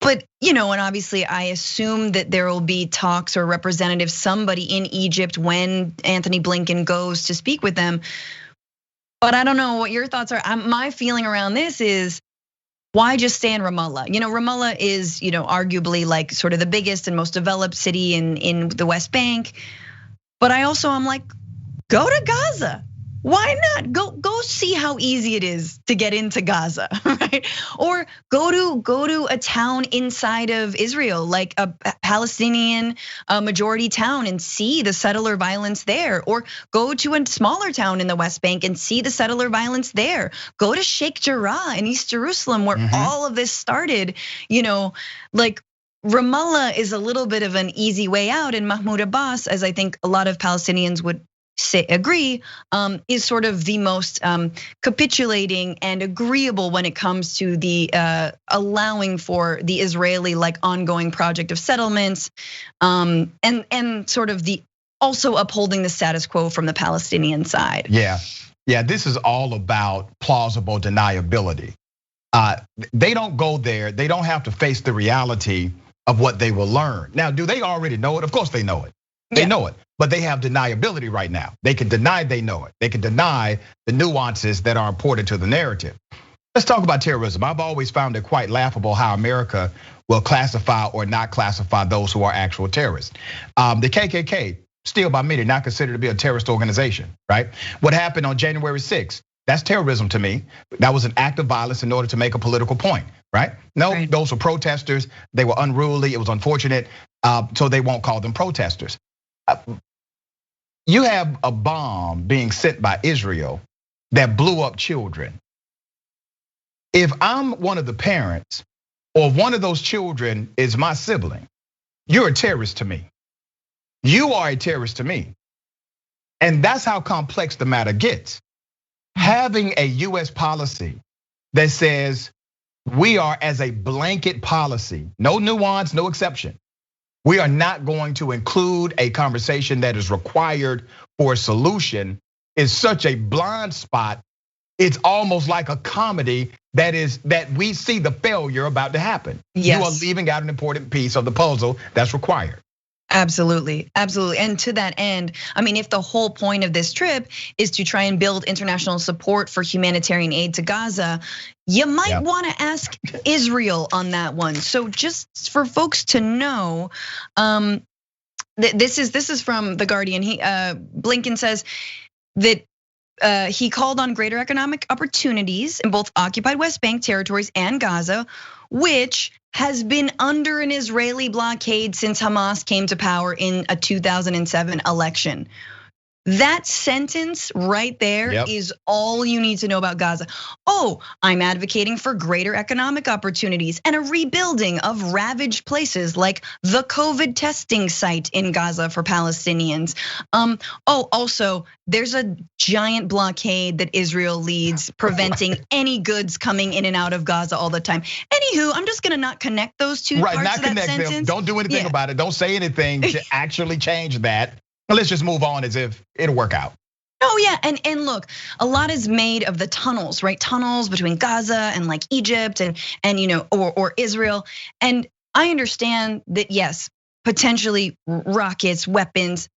But and obviously I assume that there will be talks or representatives, somebody in Egypt when Antony Blinken goes to speak with them. But I don't know what your thoughts are. My feeling around this is, why just stay in Ramallah? Ramallah is, arguably like sort of the biggest and most developed city in the West Bank. But I'm like, go to Gaza. Why not go see how easy it is to get into Gaza, right? Or go to a town inside of Israel, like a Palestinian majority town, and see the settler violence there. Or go to a smaller town in the West Bank and see the settler violence there. Go to Sheikh Jarrah in East Jerusalem, where all of this started. Like Ramallah is a little bit of an easy way out, and Mahmoud Abbas, as I think a lot of Palestinians would agree, is sort of the most capitulating and agreeable when it comes to the allowing for the Israeli like ongoing project of settlements, and sort of the also upholding the status quo from the Palestinian side. Yeah, this is all about plausible deniability. They don't go there, they don't have to face the reality of what they will learn. Now, do they already know it? Of course they know it. They know it, but they have deniability right now. They can deny they know it. They can deny the nuances that are important to the narrative. Let's talk about terrorism. I've always found it quite laughable how America will classify or not classify those who are actual terrorists. The KKK, still by many, not considered to be a terrorist organization, right? What happened on January 6th, That's terrorism to me. That was an act of violence in order to make a political point, right? No, Right. Those were protesters. They were unruly. It was unfortunate. So they won't call them protesters. You have a bomb being sent by Israel that blew up children. If I'm one of the parents or one of those children is my sibling, you're a terrorist to me. You are a terrorist to me. And that's how complex the matter gets. Having a US policy that says we are, as a blanket policy, no nuance, no exception, we are not going to include a conversation that is required for a solution is such a blind spot. It's almost like a comedy that we see the failure about to happen. Yes. You are leaving out an important piece of the puzzle that's required. Absolutely, absolutely. And to that end, I mean, if the whole point of this trip is to try and build international support for humanitarian aid to Gaza, you might want to ask Israel on that one. So just for folks to know, this is from The Guardian. Blinken says that he called on greater economic opportunities in both occupied West Bank territories and Gaza, which has been under an Israeli blockade since Hamas came to power in a 2007 election. That sentence right there is all you need to know about Gaza. Oh, I'm advocating for greater economic opportunities and a rebuilding of ravaged places like the COVID testing site in Gaza for Palestinians. Also, there's a giant blockade that Israel leads preventing any goods coming in and out of Gaza all the time. Anywho, I'm just gonna not connect those two parts not of that connect sentence. them. Don't do anything about it. Don't say anything to actually change that. Let's just move on as if it'll work out. Oh yeah, and look, a lot is made of the tunnels, right? Tunnels between Gaza and like Egypt and or Israel. And I understand that yes, potentially rockets, weapons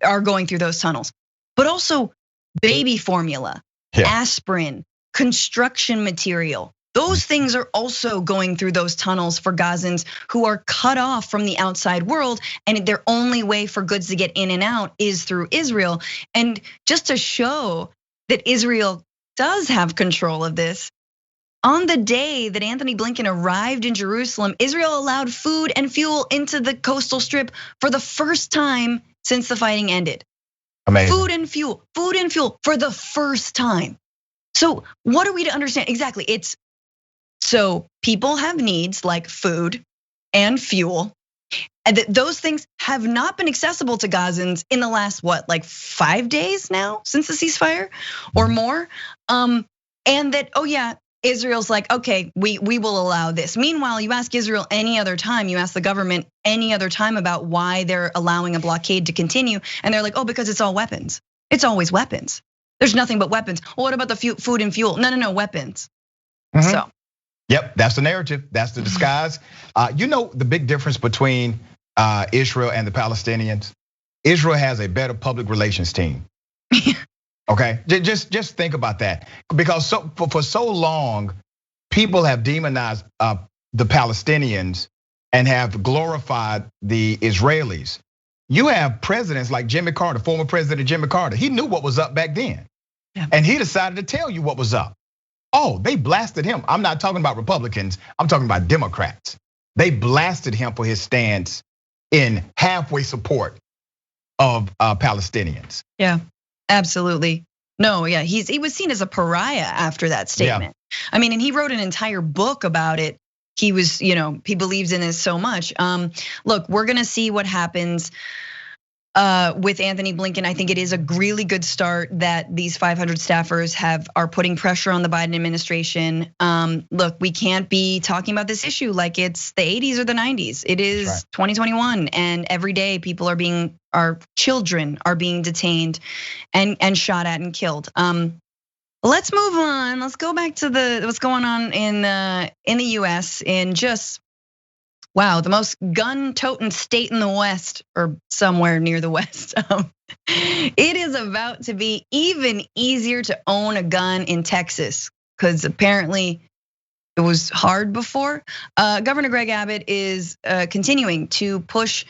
are going through those tunnels, but also baby formula, aspirin, construction material. Those things are also going through those tunnels for Gazans who are cut off from the outside world, and their only way for goods to get in and out is through Israel. And just to show that Israel does have control of this, on the day that Antony Blinken arrived in Jerusalem, Israel allowed food and fuel into the coastal strip for the first time since the fighting ended. Amazing. Food and fuel for the first time. So what are we to understand? Exactly, so people have needs like food and fuel, and those things have not been accessible to Gazans in the last, like 5 days now since the ceasefire or more. And that, Israel's like, okay, we will allow this. Meanwhile, you ask Israel any other time, you ask the government any other time about why they're allowing a blockade to continue, and they're like, oh, because it's all weapons. It's always weapons. There's nothing but weapons. Well, what about the food and fuel? No, weapons. So. Yep, that's the narrative. That's the disguise. You know the big difference between Israel and the Palestinians? Israel has a better public relations team. Okay, just think about that. Because for so long, people have demonized the Palestinians and have glorified the Israelis. You have presidents like Jimmy Carter, former President Jimmy Carter. He knew what was up back then. And he decided to tell you what was up. Oh, they blasted him. I'm not talking about Republicans, I'm talking about Democrats. They blasted him for his stance in halfway support of Palestinians. Yeah, absolutely. No, yeah, he was seen as a pariah after that statement. I mean, and he wrote an entire book about it. He was, he believes in this so much. Look, we're gonna see what happens with Antony Blinken. I think it is a really good start that these 500 staffers are putting pressure on the Biden administration. Look, we can't be talking about this issue like it's the 80s or the 90s. It is 2021, and every day our children are being detained and shot at and killed. Let's move on. Let's go back to what's going on in the US in just. Wow, the most gun-toting state in the West, or somewhere near the West. It is about to be even easier to own a gun in Texas, because apparently it was hard before. Governor Greg Abbott is continuing to push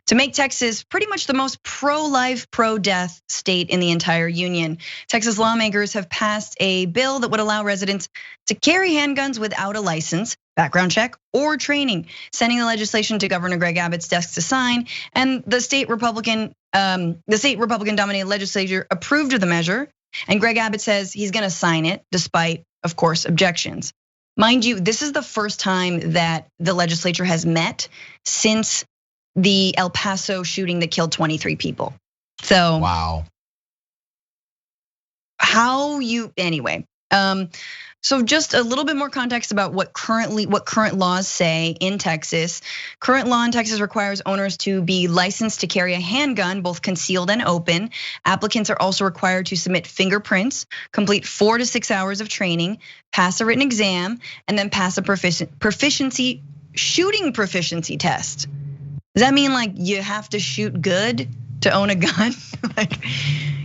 to make Texas pretty much the most pro-life, pro-death state in the entire union. Texas lawmakers have passed a bill that would allow residents to carry handguns without a license, background check, or training, sending the legislation to Governor Greg Abbott's desk to sign. And the state Republican-dominated legislature approved of the measure. And Greg Abbott says he's gonna sign it despite, of course, objections. Mind you, this is the first time that the legislature has met since the El Paso shooting that killed 23 people. So wow. Anyway. So just a little bit more context about what current laws say in Texas. Current law in Texas requires owners to be licensed to carry a handgun, both concealed and open. Applicants are also required to submit fingerprints, complete 4 to 6 hours of training, pass a written exam, and then pass a shooting proficiency test. Does that mean like you have to shoot good to own a gun? Like,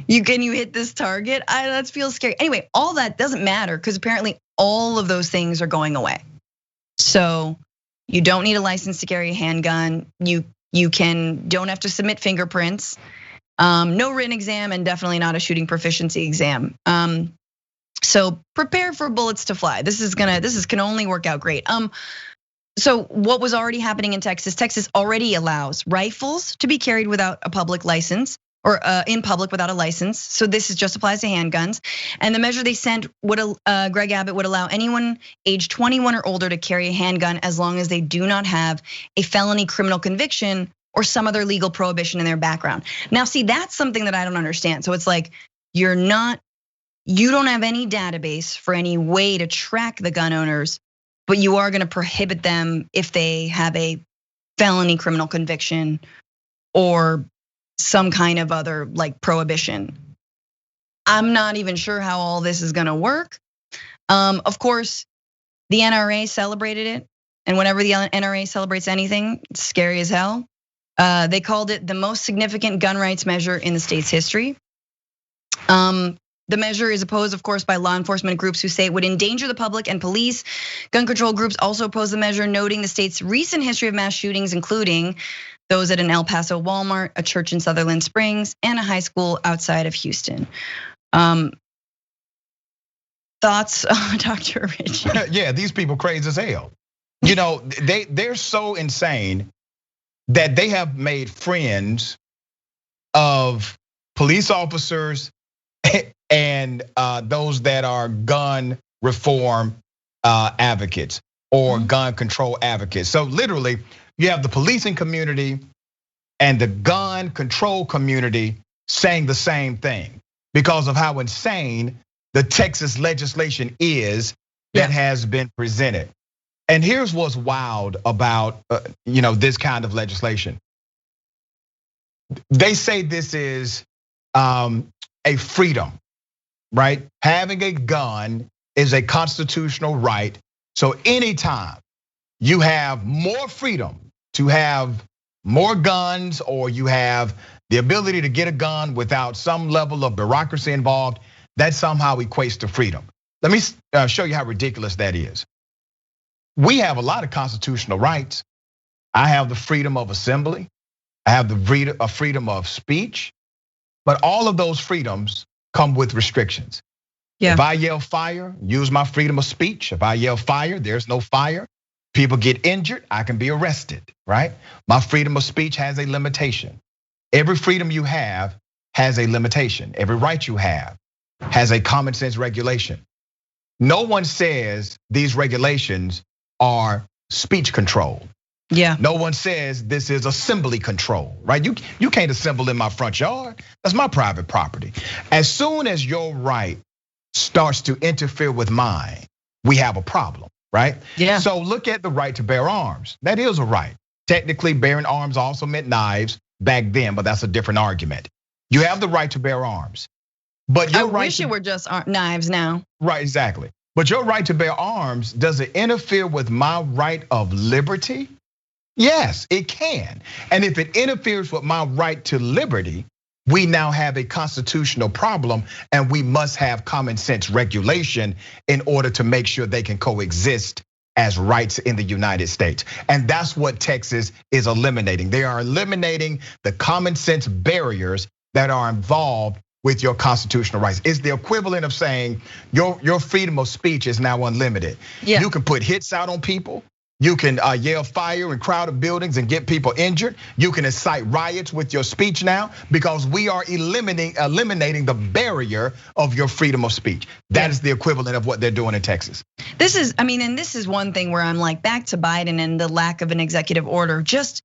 can you hit this target? That feels scary. Anyway, all that doesn't matter because apparently all of those things are going away. So you don't need a license to carry a handgun. You don't have to submit fingerprints. No written exam, and definitely not a shooting proficiency exam. So prepare for bullets to fly. This can only work out great. So what was already happening in Texas? Texas already allows rifles to be carried without a public license, or in public without a license. So this just applies to handguns. And the measure they sent Greg Abbott would allow anyone age 21 or older to carry a handgun as long as they do not have a felony criminal conviction or some other legal prohibition in their background. Now, see, that's something that I don't understand. So it's like, you don't have any database for any way to track the gun owners, but you are gonna prohibit them if they have a felony criminal conviction or some kind of other like prohibition. I'm not even sure how all this is gonna work. Of course, the NRA celebrated it, and whenever the NRA celebrates anything, it's scary as hell. They called it the most significant gun rights measure in the state's history. The measure is opposed, of course, by law enforcement groups who say it would endanger the public and police. Gun control groups also oppose the measure, noting the state's recent history of mass shootings, including those at an El Paso Walmart, a church in Sutherland Springs, and a high school outside of Houston. Thoughts, Dr. Richey? Yeah, these people crazy as hell. You know, they're so insane that they have made friends of police officers and those that are gun reform advocates or gun control advocates. So literally, you have the policing community and the gun control community saying the same thing because of how insane the Texas legislation is that has been presented. And here's what's wild about this kind of legislation. They say this is a freedom, right? Having a gun is a constitutional right. So anytime you have more freedom to have more guns, or you have the ability to get a gun without some level of bureaucracy involved, that somehow equates to freedom. Let me show you how ridiculous that is. We have a lot of constitutional rights. I have the freedom of assembly. I have the freedom of speech, but all of those freedoms come with restrictions. If I yell fire, use my freedom of speech. If I yell fire, there's no fire. People get injured, I can be arrested, right? My freedom of speech has a limitation. Every freedom you have has a limitation. Every right you have has a common sense regulation. No one says these regulations are speech control. No one says this is assembly control, right? You can't assemble in my front yard. That's my private property. As soon as your right starts to interfere with mine, we have a problem, right? So look at the right to bear arms. That is a right. Technically, bearing arms also meant knives back then, but that's a different argument. You have the right to bear arms, but your I wish it were just knives now. Right, exactly. But your right to bear arms, does it interfere with my right of liberty? Yes, it can. And if it interferes with my right to liberty, we now have a constitutional problem, and we must have common sense regulation in order to make sure they can coexist as rights in the United States. And that's what Texas is eliminating. They are eliminating the common sense barriers that are involved with your constitutional rights. It's the equivalent of saying your freedom of speech is now unlimited. Yeah. You can put hits out on people. You can yell fire in crowded buildings and get people injured. You can incite riots with your speech now because we are eliminating the barrier of your freedom of speech. That is the equivalent of what they're doing in Texas. This is, and this is one thing where I'm like, back to Biden and the lack of an executive order. Just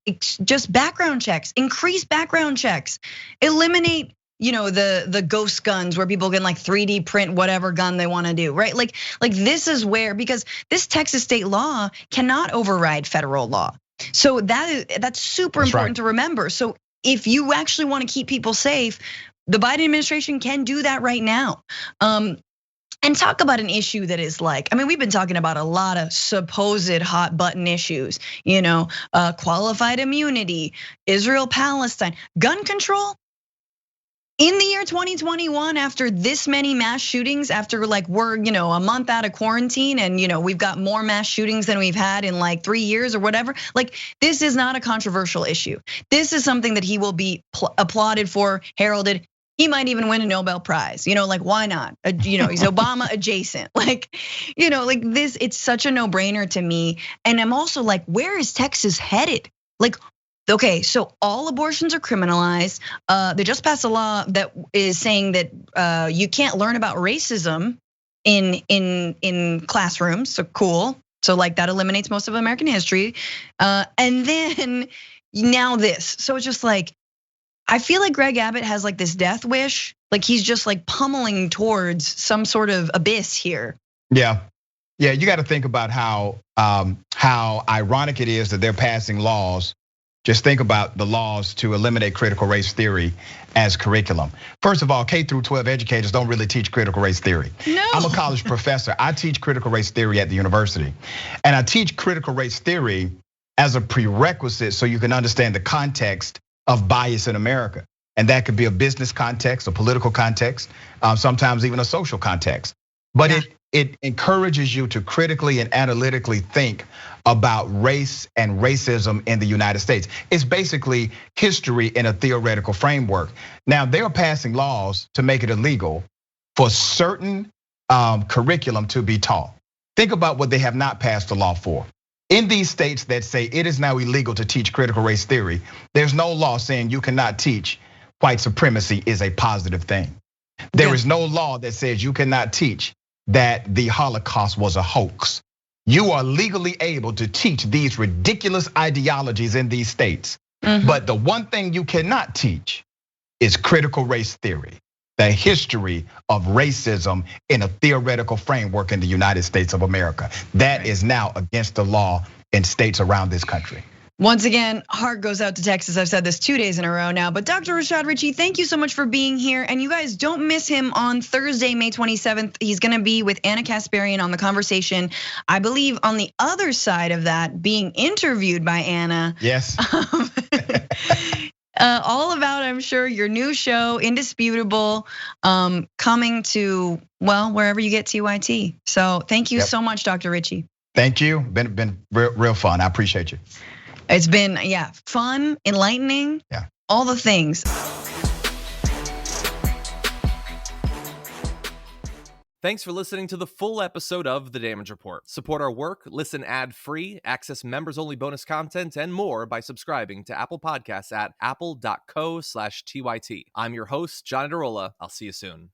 background checks, increase background checks, eliminate the ghost guns where people can like 3D print whatever gun they want to do, right? Like this is where, because this Texas state law cannot override federal law. So that's super important to remember. So if you actually want to keep people safe, the Biden administration can do that right now. And talk about an issue that is like, we've been talking about a lot of supposed hot button issues, qualified immunity, Israel, Palestine, gun control. In the year 2021, after this many mass shootings, after like we're a month out of quarantine and we've got more mass shootings than we've had in like 3 years or whatever, like this is not a controversial issue. This is something that he will be applauded for, heralded. He might even win a Nobel Prize, like why not? He's Obama adjacent, like this. It's such a no-brainer to me. And I'm also like, where is Texas headed? Like, okay, so all abortions are criminalized. They just passed a law that is saying that you can't learn about racism in classrooms. So cool. So like that eliminates most of American history. And then now this. So it's just like, I feel like Greg Abbott has like this death wish. Like he's just like pummeling towards some sort of abyss here. Yeah, you got to think about how ironic it is that they're passing laws. Just think about the laws to eliminate critical race theory as curriculum. First of all, K through 12 educators don't really teach critical race theory. No. I'm a college professor. I teach critical race theory at the university. And I teach critical race theory as a prerequisite so you can understand the context of bias in America. And that could be a business context, a political context, sometimes even a social context. But it encourages you to critically and analytically think about race and racism in the United States. It's basically history in a theoretical framework. Now, they're passing laws to make it illegal for certain curriculum to be taught. Think about what they have not passed a law for. In these states that say it is now illegal to teach critical race theory, there's no law saying you cannot teach white supremacy is a positive thing. There is no law that says you cannot teach that the Holocaust was a hoax. You are legally able to teach these ridiculous ideologies in these states. But the one thing you cannot teach is critical race theory, the history of racism in a theoretical framework in the United States of America. That is now against the law in states around this country. Once again, heart goes out to Texas. I've said this 2 days in a row now, but Dr. Rashad Richey, thank you so much for being here. And you guys don't miss him on Thursday, May 27th. He's gonna be with Anna Kasparian on The Conversation. I believe on the other side of that, being interviewed by Anna. Yes. All about, I'm sure, your new show, Indisputable, coming to, well, wherever you get TYT. So thank you so much, Dr. Richey. Thank you, been real fun, I appreciate you. It's been, fun, enlightening, all the things. Thanks for listening to the full episode of The Damage Report. Support our work, listen ad-free, access members-only bonus content, and more by subscribing to Apple Podcasts at apple.co/TYT. I'm your host, John Adarola. I'll see you soon.